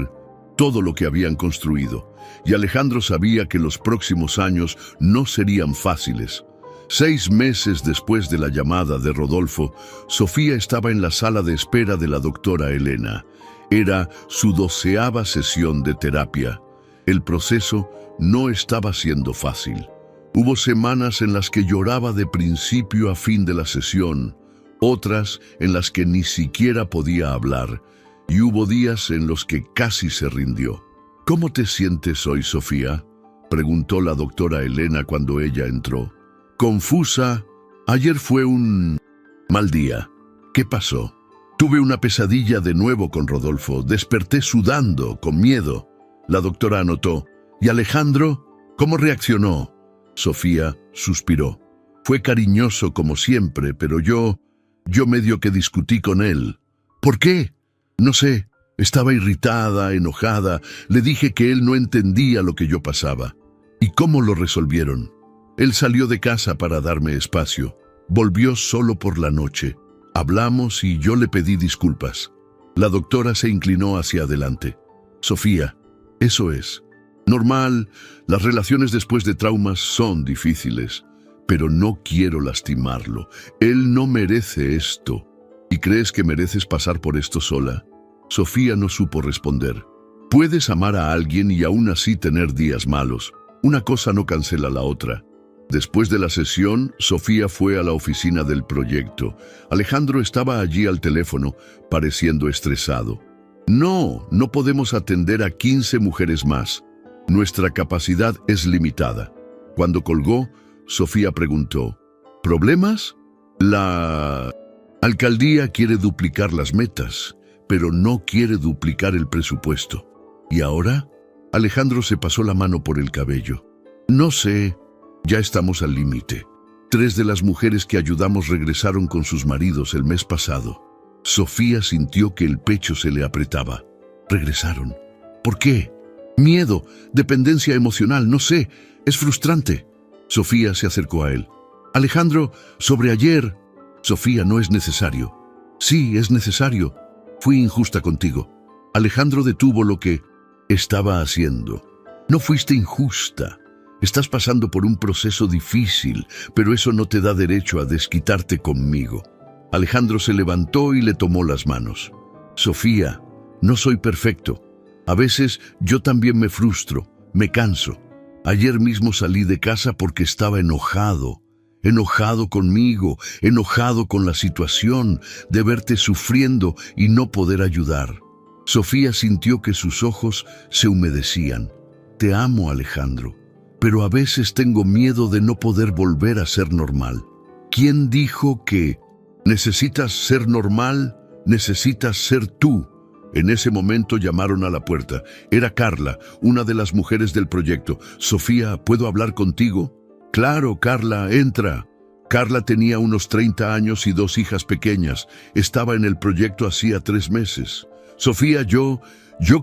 todo lo que habían construido. Y Alejandro sabía que los próximos años no serían fáciles. 6 meses después de la llamada de Rodolfo, Sofía estaba en la sala de espera de la doctora Elena. Era su 12ª sesión de terapia. El proceso no estaba siendo fácil. Hubo semanas en las que lloraba de principio a fin de la sesión, otras en las que ni siquiera podía hablar, y hubo días en los que casi se rindió. ¿Cómo te sientes hoy, Sofía?, preguntó la doctora Elena cuando ella entró. Confusa. Ayer fue un mal día. ¿Qué pasó? Tuve una pesadilla de nuevo con Rodolfo. Desperté sudando, con miedo. La doctora anotó. ¿Y Alejandro? ¿Cómo reaccionó? Sofía suspiró. Fue cariñoso como siempre, pero yo medio que discutí con él. ¿Por qué? No sé. Estaba irritada, enojada. Le dije que él no entendía lo que yo pasaba. ¿Y cómo lo resolvieron? Él salió de casa para darme espacio. Volvió solo por la noche. Hablamos y yo le pedí disculpas. La doctora se inclinó hacia adelante. Sofía, eso es. Normal, las relaciones después de traumas son difíciles, pero no quiero lastimarlo. Él no merece esto. ¿Y crees que mereces pasar por esto sola? Sofía no supo responder. Puedes amar a alguien y aún así tener días malos. Una cosa no cancela la otra. Después de la sesión, Sofía fue a la oficina del proyecto. Alejandro estaba allí al teléfono, pareciendo estresado. No podemos atender a 15 mujeres más. Nuestra capacidad es limitada. Cuando colgó, Sofía preguntó, ¿problemas? La alcaldía quiere duplicar las metas, pero no quiere duplicar el presupuesto. ¿Y ahora? Alejandro se pasó la mano por el cabello. No sé, ya estamos al límite. 3 de las mujeres que ayudamos regresaron con sus maridos el mes pasado. Sofía sintió que el pecho se le apretaba. Regresaron. ¿Por qué? Miedo, dependencia emocional, no sé. Es frustrante. Sofía se acercó a él. Alejandro, sobre ayer. Sofía, no es necesario. Sí, es necesario. Fui injusta contigo. Alejandro detuvo lo que estaba haciendo. No fuiste injusta. Estás pasando por un proceso difícil, pero eso no te da derecho a desquitarte conmigo. Alejandro se levantó y le tomó las manos. Sofía, no soy perfecto. A veces yo también me frustro, me canso. Ayer mismo salí de casa porque estaba enojado conmigo, enojado con la situación de verte sufriendo y no poder ayudar. Sofía sintió que sus ojos se humedecían. Te amo, Alejandro, pero a veces tengo miedo de no poder volver a ser normal. ¿Quién dijo que necesitas ser normal? Necesitas ser tú. En ese momento llamaron a la puerta. Era Carla, una de las mujeres del proyecto. Sofía, ¿puedo hablar contigo? Claro, Carla, entra. Carla tenía unos 30 años y 2 hijas pequeñas. Estaba en el proyecto hacía 3 meses. Sofía, yo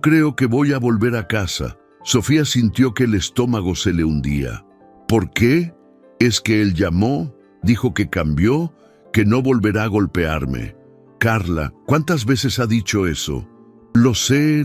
creo que voy a volver a casa. Sofía sintió que el estómago se le hundía. ¿Por qué? Es que él llamó, dijo que cambió, que no volverá a golpearme. Carla, ¿cuántas veces ha dicho eso? Lo sé,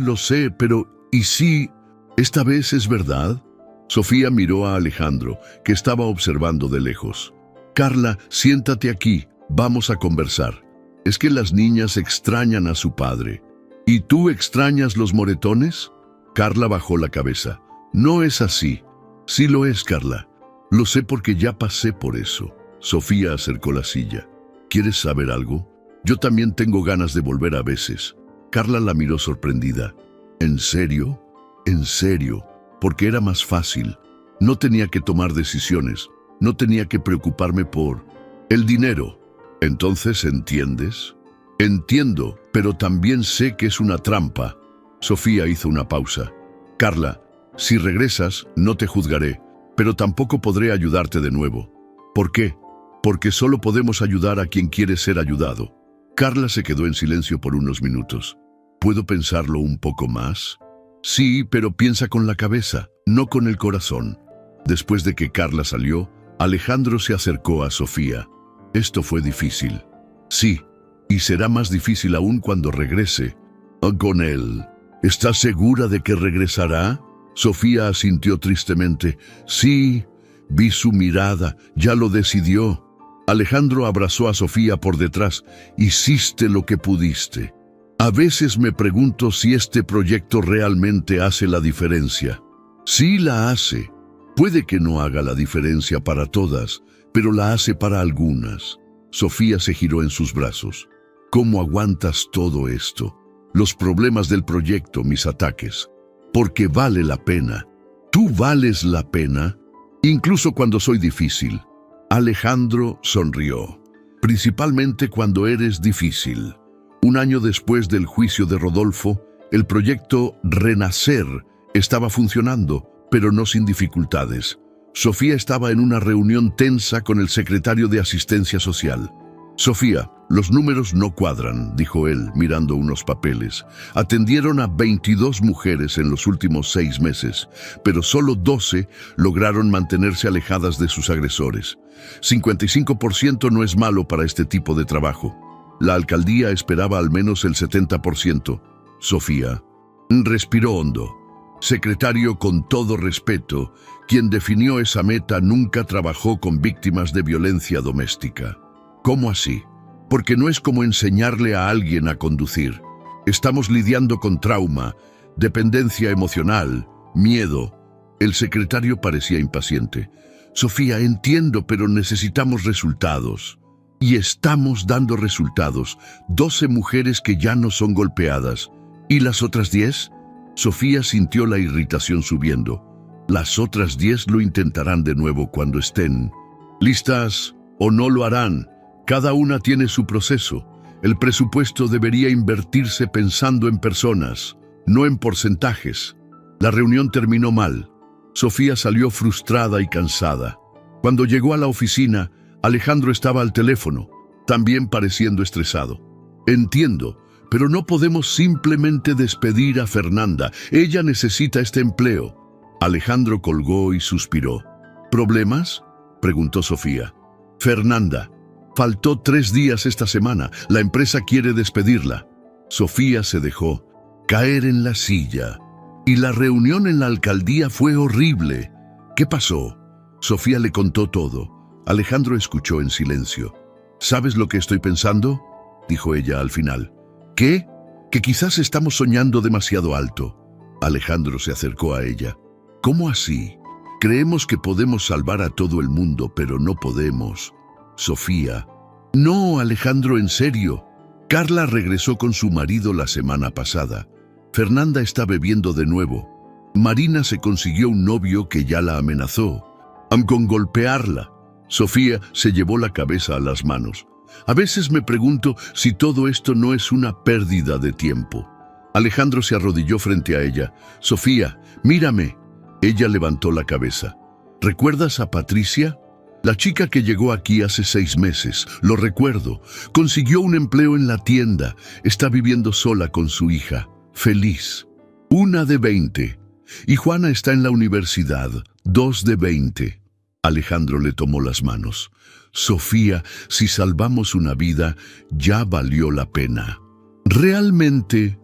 pero ¿y si esta vez es verdad? Sofía miró a Alejandro, que estaba observando de lejos. Carla, siéntate aquí, vamos a conversar. Es que las niñas extrañan a su padre. ¿Y tú extrañas los moretones? Carla bajó la cabeza. No es así. Sí lo es, Carla. Lo sé porque ya pasé por eso. Sofía acercó la silla. ¿Quieres saber algo? Yo también tengo ganas de volver a veces. Carla la miró sorprendida. ¿En serio? ¿En serio? Porque era más fácil. No tenía que tomar decisiones. No tenía que preocuparme por el dinero. Entonces, ¿entiendes? Entiendo, pero también sé que es una trampa. Sofía hizo una pausa. Carla, si regresas, no te juzgaré, pero tampoco podré ayudarte de nuevo. ¿Por qué? Porque solo podemos ayudar a quien quiere ser ayudado. Carla se quedó en silencio por unos minutos. ¿Puedo pensarlo un poco más? Sí, pero piensa con la cabeza, no con el corazón. Después de que Carla salió, Alejandro se acercó a Sofía. Esto fue difícil. Sí, y será más difícil aún cuando regrese. Con él. ¿Estás segura de que regresará? Sofía asintió tristemente. Sí, vi su mirada, ya lo decidió. Alejandro abrazó a Sofía por detrás. Hiciste lo que pudiste. A veces me pregunto si este proyecto realmente hace la diferencia. Sí la hace. Puede que no haga la diferencia para todas, pero la hace para algunas. Sofía se giró en sus brazos. ¿Cómo aguantas todo esto? Los problemas del proyecto, mis ataques. Porque vale la pena. Tú vales la pena, incluso cuando soy difícil. Alejandro sonrió. Principalmente cuando eres difícil. Un año después del juicio de Rodolfo, el proyecto Renacer estaba funcionando, pero no sin dificultades. Sofía estaba en una reunión tensa con el secretario de Asistencia Social. Sofía, los números no cuadran, dijo él, mirando unos papeles. Atendieron a 22 mujeres en los últimos 6 meses, pero solo 12 lograron mantenerse alejadas de sus agresores. 55% no es malo para este tipo de trabajo. La alcaldía esperaba al menos el 70%. Sofía respiró hondo. Secretario, con todo respeto, quien definió esa meta nunca trabajó con víctimas de violencia doméstica. ¿Cómo así? Porque no es como enseñarle a alguien a conducir. Estamos lidiando con trauma, dependencia emocional, miedo. El secretario parecía impaciente. Sofía, entiendo, pero necesitamos resultados. Y estamos dando resultados. 12 mujeres que ya no son golpeadas. ¿Y las otras 10? Sofía sintió la irritación subiendo. Las otras 10 lo intentarán de nuevo cuando estén listas o no lo harán. Cada una tiene su proceso. El presupuesto debería invertirse pensando en personas, no en porcentajes. La reunión terminó mal. Sofía salió frustrada y cansada. Cuando llegó a la oficina, Alejandro estaba al teléfono, también pareciendo estresado. Entiendo, pero no podemos simplemente despedir a Fernanda. Ella necesita este empleo. Alejandro colgó y suspiró. ¿Problemas?, preguntó Sofía. Fernanda, faltó 3 días esta semana. La empresa quiere despedirla. Sofía se dejó caer en la silla. Y la reunión en la alcaldía fue horrible. ¿Qué pasó? Sofía le contó todo. Alejandro escuchó en silencio. ¿Sabes lo que estoy pensando?, dijo ella al final. ¿Qué? Que quizás estamos soñando demasiado alto. Alejandro se acercó a ella. ¿Cómo así? Creemos que podemos salvar a todo el mundo, pero no podemos. Sofía. No, Alejandro, en serio. Carla regresó con su marido la semana pasada. Fernanda está bebiendo de nuevo. Marina se consiguió un novio que ya la amenazó con golpearla. Sofía se llevó la cabeza a las manos. A veces me pregunto si todo esto no es una pérdida de tiempo. Alejandro se arrodilló frente a ella. Sofía, mírame. Ella levantó la cabeza. ¿Recuerdas a Patricia? La chica que llegó aquí hace 6 meses. Lo recuerdo. Consiguió un empleo en la tienda. Está viviendo sola con su hija. Feliz. 1 de 20. Y Juana está en la universidad. 2 de 20. Alejandro le tomó las manos. Sofía, si salvamos una vida, ya valió la pena. ¿Realmente?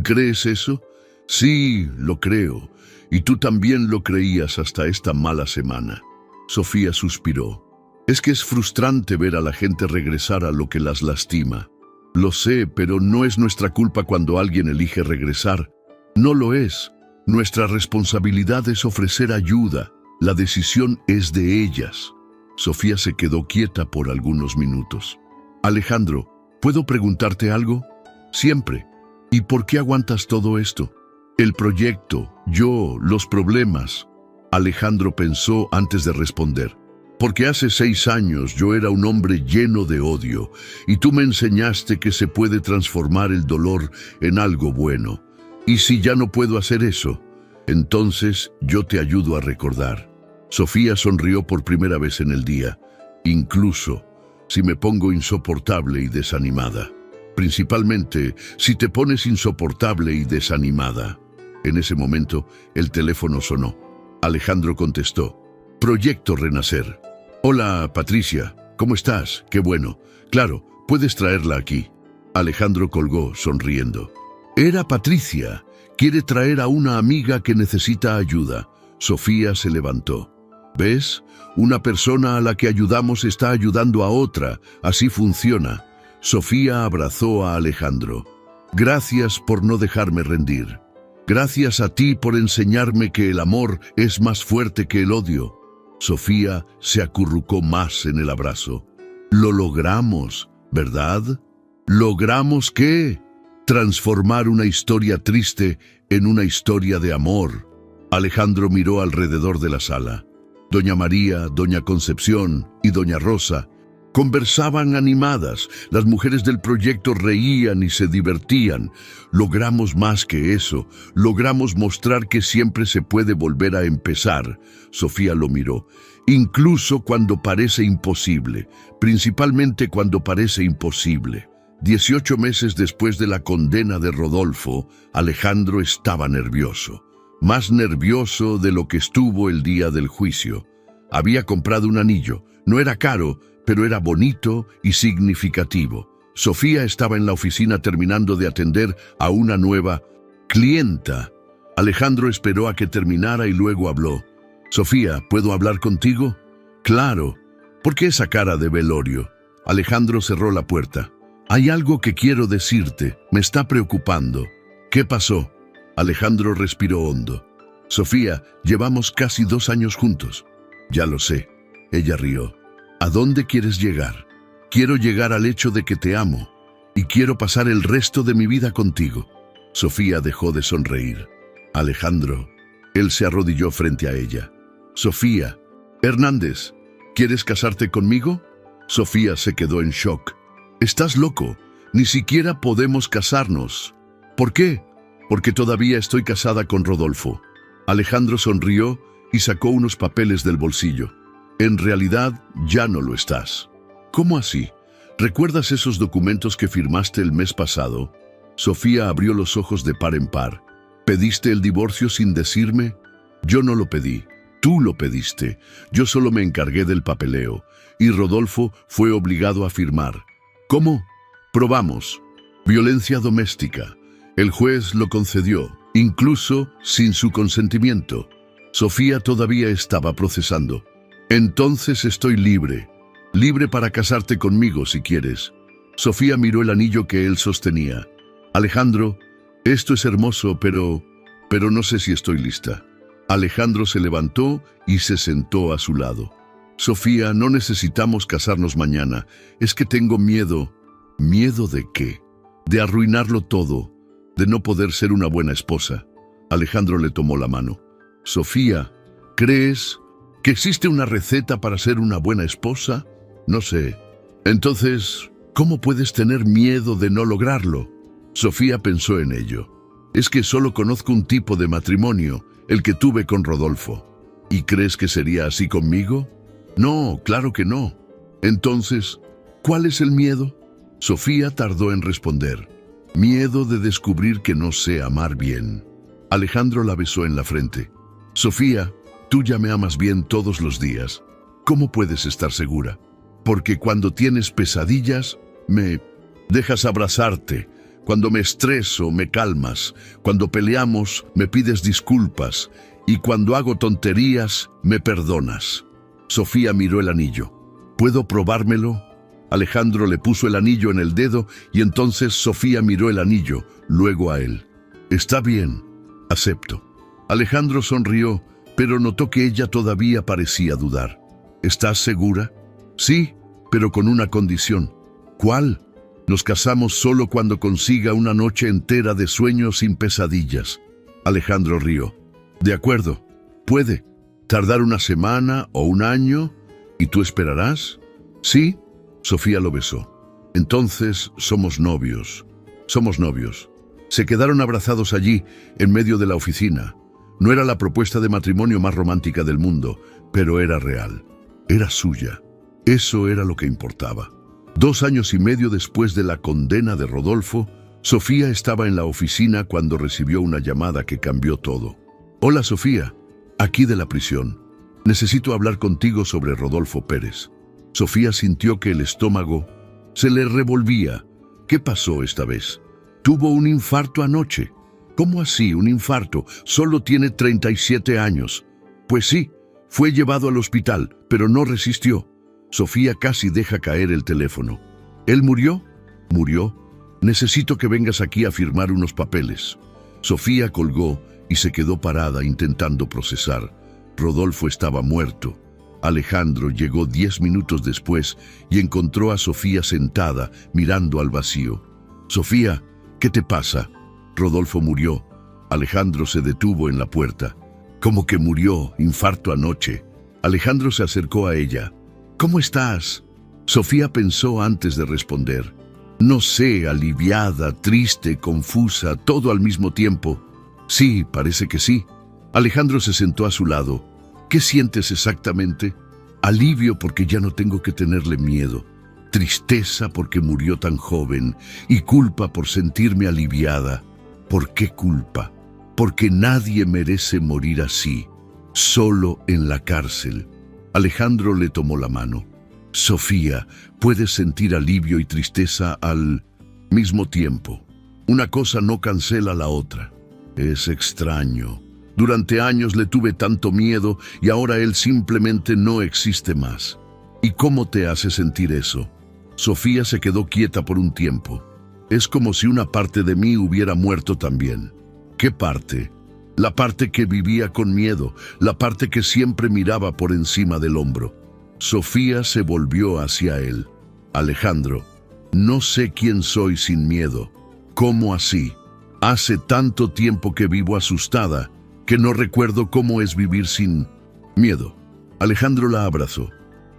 ¿Crees eso? Sí, lo creo. Y tú también lo creías hasta esta mala semana. Sofía suspiró. Es que es frustrante ver a la gente regresar a lo que las lastima. Lo sé, pero no es nuestra culpa cuando alguien elige regresar. No lo es. Nuestra responsabilidad es ofrecer ayuda. La decisión es de ellas. Sofía se quedó quieta por algunos minutos. Alejandro, ¿puedo preguntarte algo? Siempre. ¿Y por qué aguantas todo esto? El proyecto, yo, los problemas. Alejandro pensó antes de responder. Porque hace 6 años yo era un hombre lleno de odio y tú me enseñaste que se puede transformar el dolor en algo bueno. Y si ya no puedo hacer eso, entonces yo te ayudo a recordar. Sofía sonrió por primera vez en el día, incluso si me pongo insoportable y desanimada. Principalmente si te pones insoportable y desanimada. En ese momento, el teléfono sonó. Alejandro contestó. Proyecto Renacer. Hola, Patricia. ¿Cómo estás? Qué bueno. Claro, puedes traerla aquí. Alejandro colgó, sonriendo. Era Patricia. Quiere traer a una amiga que necesita ayuda. Sofía se levantó. ¿Ves? Una persona a la que ayudamos está ayudando a otra. Así funciona. Sofía abrazó a Alejandro. Gracias por no dejarme rendir. Gracias a ti por enseñarme que el amor es más fuerte que el odio. Sofía se acurrucó más en el abrazo. Lo logramos, ¿verdad? ¿Logramos qué? Transformar una historia triste en una historia de amor. Alejandro miró alrededor de la sala. Doña María, Doña Concepción y Doña Rosa conversaban animadas. Las mujeres del proyecto reían y se divertían. Logramos más que eso. Logramos mostrar que siempre se puede volver a empezar. Sofía lo miró. Incluso cuando parece imposible. Principalmente cuando parece imposible. 18 meses después de la condena de Rodolfo, Alejandro estaba nervioso. Más nervioso de lo que estuvo el día del juicio. Había comprado un anillo. No era caro, pero era bonito y significativo. Sofía estaba en la oficina terminando de atender a una nueva clienta. Alejandro esperó a que terminara y luego habló. Sofía, ¿puedo hablar contigo? Claro. ¿Por qué esa cara de velorio? Alejandro cerró la puerta. Hay algo que quiero decirte. Me está preocupando. ¿Qué pasó? Alejandro respiró hondo. Sofía, llevamos casi 2 años juntos. Ya lo sé. Ella rió. ¿A dónde quieres llegar? Quiero llegar al hecho de que te amo y quiero pasar el resto de mi vida contigo. Sofía dejó de sonreír. Alejandro, él se arrodilló frente a ella. Sofía, Hernández, ¿quieres casarte conmigo? Sofía se quedó en shock. Estás loco, ni siquiera podemos casarnos. ¿Por qué? Porque todavía estoy casada con Rodolfo. Alejandro sonrió y sacó unos papeles del bolsillo. En realidad, ya no lo estás. ¿Cómo así? ¿Recuerdas esos documentos que firmaste el mes pasado? Sofía abrió los ojos de par en par. ¿Pediste el divorcio sin decirme? Yo no lo pedí. Tú lo pediste. Yo solo me encargué del papeleo. Y Rodolfo fue obligado a firmar. ¿Cómo? Probamos. Violencia doméstica. El juez lo concedió, incluso sin su consentimiento. Sofía todavía estaba procesando. Entonces estoy libre. Libre para casarte conmigo si quieres. Sofía miró el anillo que él sostenía. Alejandro, esto es hermoso, pero no sé si estoy lista. Alejandro se levantó y se sentó a su lado. Sofía, no necesitamos casarnos mañana. Es que tengo miedo. ¿Miedo de qué? De arruinarlo todo, de no poder ser una buena esposa. Alejandro le tomó la mano. Sofía, ¿crees que existe una receta para ser una buena esposa? No sé. Entonces, ¿cómo puedes tener miedo de no lograrlo? Sofía pensó en ello. Es que solo conozco un tipo de matrimonio, el que tuve con Rodolfo. ¿Y crees que sería así conmigo? No, claro que no. Entonces, ¿cuál es el miedo? Sofía tardó en responder. Miedo de descubrir que no sé amar bien. Alejandro la besó en la frente. Sofía, tú ya me amas bien todos los días. ¿Cómo puedes estar segura? Porque cuando tienes pesadillas, me dejas abrazarte. Cuando me estreso, me calmas. Cuando peleamos, me pides disculpas. Y cuando hago tonterías, me perdonas. Sofía miró el anillo. ¿Puedo probármelo? Alejandro le puso el anillo en el dedo y entonces Sofía miró el anillo, luego a él. Está bien, acepto. Alejandro sonrió, pero notó que ella todavía parecía dudar. ¿Estás segura? Sí, pero con una condición. ¿Cuál? Nos casamos solo cuando consiga una noche entera de sueños sin pesadillas. Alejandro rió. De acuerdo, puede. ¿Tardar una semana o un año? ¿Y tú esperarás? Sí. Sofía lo besó. Entonces somos novios. Somos novios. Se quedaron abrazados allí, en medio de la oficina. No era la propuesta de matrimonio más romántica del mundo, pero era real. Era suya. Eso era lo que importaba. 2 años y medio después de la condena de Rodolfo, Sofía estaba en la oficina cuando recibió una llamada que cambió todo. Hola Sofía, aquí de la prisión. Necesito hablar contigo sobre Rodolfo Pérez. Sofía sintió que el estómago se le revolvía. ¿Qué pasó esta vez? Tuvo un infarto anoche. ¿Cómo así, un infarto? Solo tiene 37 años. Pues sí, fue llevado al hospital, pero no resistió. Sofía casi deja caer el teléfono. ¿Él murió? Murió. Necesito que vengas aquí a firmar unos papeles. Sofía colgó y se quedó parada intentando procesar. Rodolfo estaba muerto. Alejandro llegó 10 minutos después y encontró a Sofía sentada, mirando al vacío. Sofía, ¿qué te pasa? Rodolfo murió. Alejandro se detuvo en la puerta. ¿Cómo que murió? Infarto anoche. Alejandro se acercó a ella. ¿Cómo estás? Sofía pensó antes de responder. No sé, aliviada, triste, confusa, todo al mismo tiempo. Sí, parece que sí. Alejandro se sentó a su lado. ¿Qué sientes exactamente? Alivio porque ya no tengo que tenerle miedo. Tristeza porque murió tan joven. Y culpa por sentirme aliviada. ¿Por qué culpa? Porque nadie merece morir así, solo en la cárcel. Alejandro le tomó la mano. Sofía, puedes sentir alivio y tristeza al mismo tiempo. Una cosa no cancela la otra. Es extraño. Durante años le tuve tanto miedo y ahora él simplemente no existe más. ¿Y cómo te hace sentir eso? Sofía se quedó quieta por un tiempo. Es como si una parte de mí hubiera muerto también. ¿Qué parte? La parte que vivía con miedo, la parte que siempre miraba por encima del hombro. Sofía se volvió hacia él. Alejandro, no sé quién soy sin miedo. ¿Cómo así? Hace tanto tiempo que vivo asustada que no recuerdo cómo es vivir sin miedo. Alejandro la abrazó.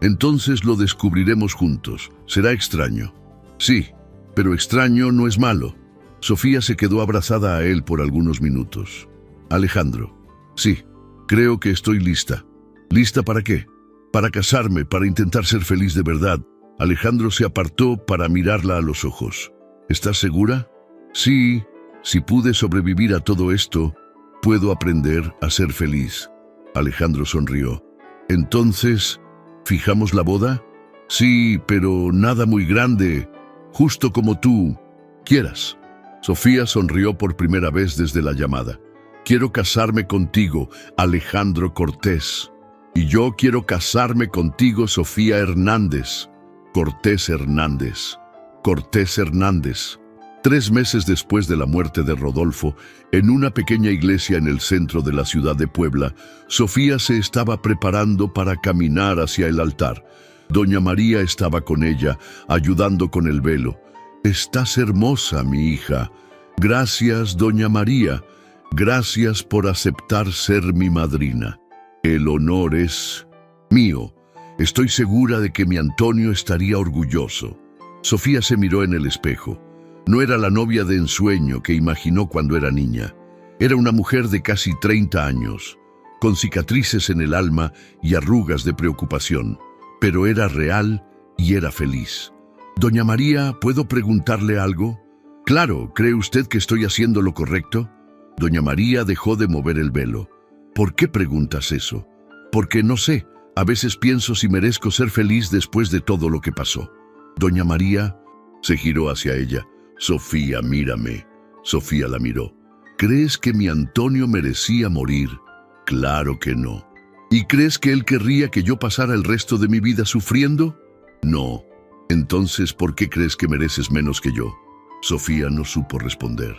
Entonces lo descubriremos juntos. Será extraño. Sí, pero extraño no es malo. Sofía se quedó abrazada a él por algunos minutos. Alejandro, Sí, creo que estoy lista. ¿Lista para qué? Para casarme, para intentar ser feliz de verdad. Alejandro se apartó para mirarla a los ojos. ¿Estás segura? Sí, si pude sobrevivir a todo esto, puedo aprender a ser feliz. Alejandro sonrió. Entonces, ¿fijamos la boda? Sí, pero nada muy grande, justo como tú quieras. Sofía sonrió por primera vez desde la llamada. Quiero casarme contigo, Alejandro Cortés. Y yo quiero casarme contigo, Sofía Hernández. Cortés Hernández. Cortés Hernández. 3 meses después de la muerte de Rodolfo, en una pequeña iglesia en el centro de la ciudad de Puebla, Sofía se estaba preparando para caminar hacia el altar. Doña María estaba con ella, ayudando con el velo. «Estás hermosa, mi hija. Gracias, Doña María. Gracias por aceptar ser mi madrina. El honor es mío. Estoy segura de que mi Antonio estaría orgulloso». Sofía se miró en el espejo. No era la novia de ensueño que imaginó cuando era niña. Era una mujer de casi 30 años, con cicatrices en el alma y arrugas de preocupación. Pero era real y era feliz. «Doña María, ¿puedo preguntarle algo?» «Claro, ¿cree usted que estoy haciendo lo correcto?» Doña María dejó de mover el velo. «¿Por qué preguntas eso?» «Porque no sé, a veces pienso si merezco ser feliz después de todo lo que pasó». Doña María se giró hacia ella. «Sofía, mírame». Sofía la miró. «¿Crees que mi Antonio merecía morir?» «Claro que no». «¿Y crees que él querría que yo pasara el resto de mi vida sufriendo?» «No». «Entonces, ¿por qué crees que mereces menos que yo?» Sofía no supo responder.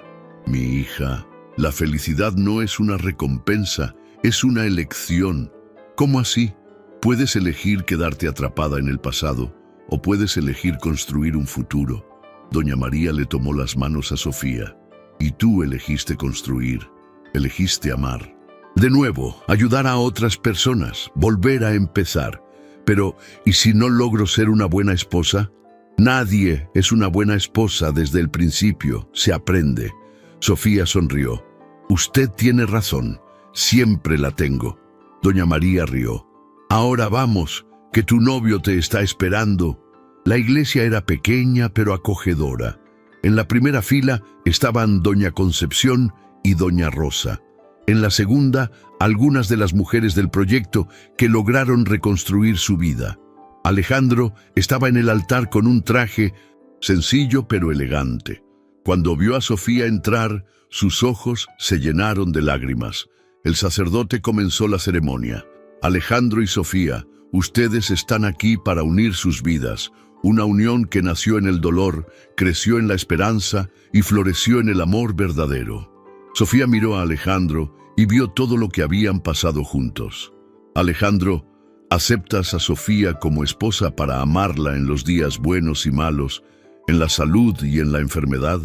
«Mi hija, la felicidad no es una recompensa, es una elección». «¿Cómo así?» «Puedes elegir quedarte atrapada en el pasado o puedes elegir construir un futuro». Doña María le tomó las manos a Sofía. «Y tú elegiste construir, elegiste amar. De nuevo, ayudar a otras personas, volver a empezar. Pero, ¿y si no logro ser una buena esposa?» «Nadie es una buena esposa desde el principio, se aprende». Sofía sonrió. «Usted tiene razón, siempre la tengo». Doña María rió. «Ahora vamos, que tu novio te está esperando». La iglesia era pequeña pero acogedora. En la primera fila estaban Doña Concepción y Doña Rosa. En la segunda, algunas de las mujeres del proyecto que lograron reconstruir su vida. Alejandro estaba en el altar con un traje sencillo pero elegante. Cuando vio a Sofía entrar, sus ojos se llenaron de lágrimas. El sacerdote comenzó la ceremonia. «Alejandro y Sofía, ustedes están aquí para unir sus vidas. Una unión que nació en el dolor, creció en la esperanza y floreció en el amor verdadero». Sofía miró a Alejandro y vio todo lo que habían pasado juntos. «Alejandro, ¿aceptas a Sofía como esposa para amarla en los días buenos y malos, en la salud y en la enfermedad?»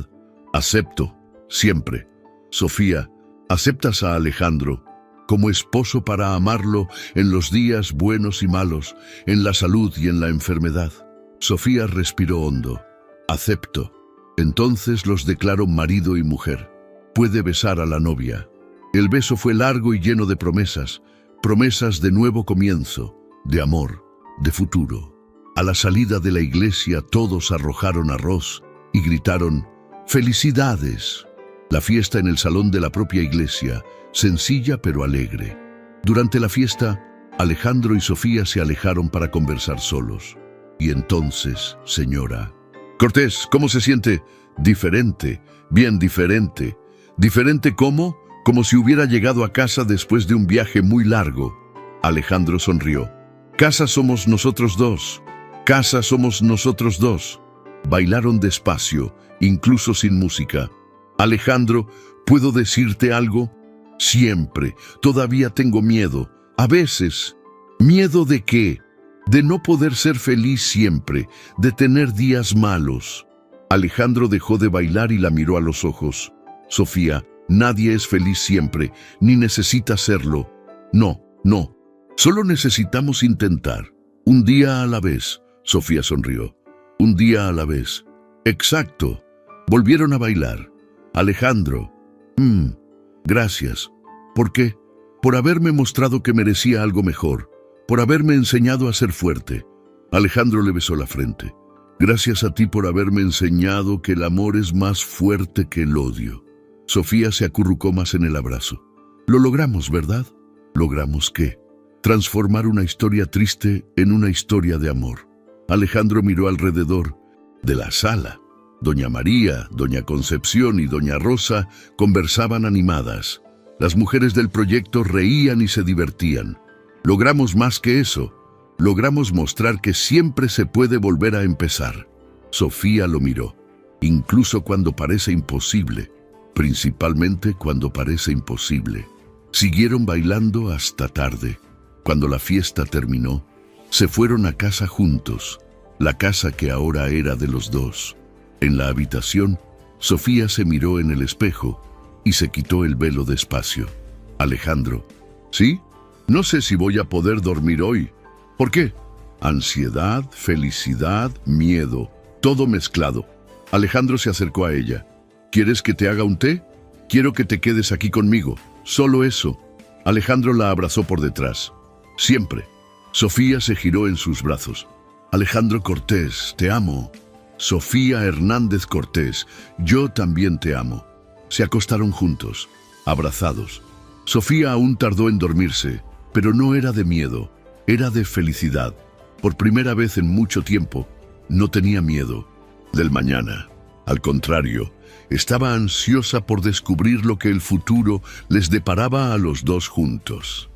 «Acepto, siempre». «Sofía, ¿aceptas a Alejandro como esposo para amarlo en los días buenos y malos, en la salud y en la enfermedad?» Sofía respiró hondo. «Acepto». Entonces los declaró marido y mujer. Puede besar a la novia. El beso fue largo y lleno de promesas, promesas de nuevo comienzo, de amor, de futuro. A la salida de la iglesia todos arrojaron arroz y gritaron «¡Felicidades!». La fiesta en el salón de la propia iglesia, sencilla pero alegre. Durante la fiesta, Alejandro y Sofía se alejaron para conversar solos. «Y entonces, señora». «Cortés, ¿cómo se siente?» «Diferente, bien diferente». «¿Diferente cómo?» «Como si hubiera llegado a casa después de un viaje muy largo». Alejandro sonrió. «Casa somos nosotros dos. Casa somos nosotros dos». Bailaron despacio, incluso sin música. «Alejandro, ¿puedo decirte algo?» «Siempre. Todavía tengo miedo. A veces». «¿Miedo de qué?» «De no poder ser feliz siempre, de tener días malos». Alejandro dejó de bailar y la miró a los ojos. «Sofía, nadie es feliz siempre, ni necesita serlo. No, no. Solo necesitamos intentar. Un día a la vez». Sofía sonrió. «Un día a la vez». «Exacto». Volvieron a bailar. «Alejandro». Gracias». «¿Por qué?» por haberme mostrado que merecía algo mejor, por haberme enseñado a ser fuerte. Alejandro le besó la frente. Gracias a ti por haberme enseñado que el amor es más fuerte que el odio. Sofía se acurrucó más en el abrazo. Lo logramos, ¿verdad? ¿Logramos qué? Transformar una historia triste en una historia de amor. Alejandro miró alrededor de la sala. Doña María, Doña Concepción y Doña Rosa conversaban animadas. Las mujeres del proyecto reían y se divertían. Logramos más que eso. Logramos mostrar que siempre se puede volver a empezar. Sofía lo miró. Incluso cuando parece imposible. Principalmente cuando parece imposible. Siguieron bailando hasta tarde. Cuando la fiesta terminó, se fueron a casa juntos. La casa que ahora era de los dos. En la habitación, Sofía se miró en el espejo y se quitó el velo despacio. Alejandro, ¿sí? No sé si voy a poder dormir hoy. ¿Por qué? Ansiedad, felicidad, miedo, todo mezclado. Alejandro se acercó a ella. ¿Quieres que te haga un té? Quiero que te quedes aquí conmigo. Solo eso. Alejandro la abrazó por detrás. Siempre. Sofía se giró en sus brazos. Alejandro Cortés, te amo. Sofía Hernández Cortés, yo también te amo. Se acostaron juntos, abrazados. Sofía aún tardó en dormirse, pero no era de miedo, era de felicidad. Por primera vez en mucho tiempo, no tenía miedo del mañana. Al contrario, estaba ansiosa por descubrir lo que el futuro les deparaba a los dos juntos.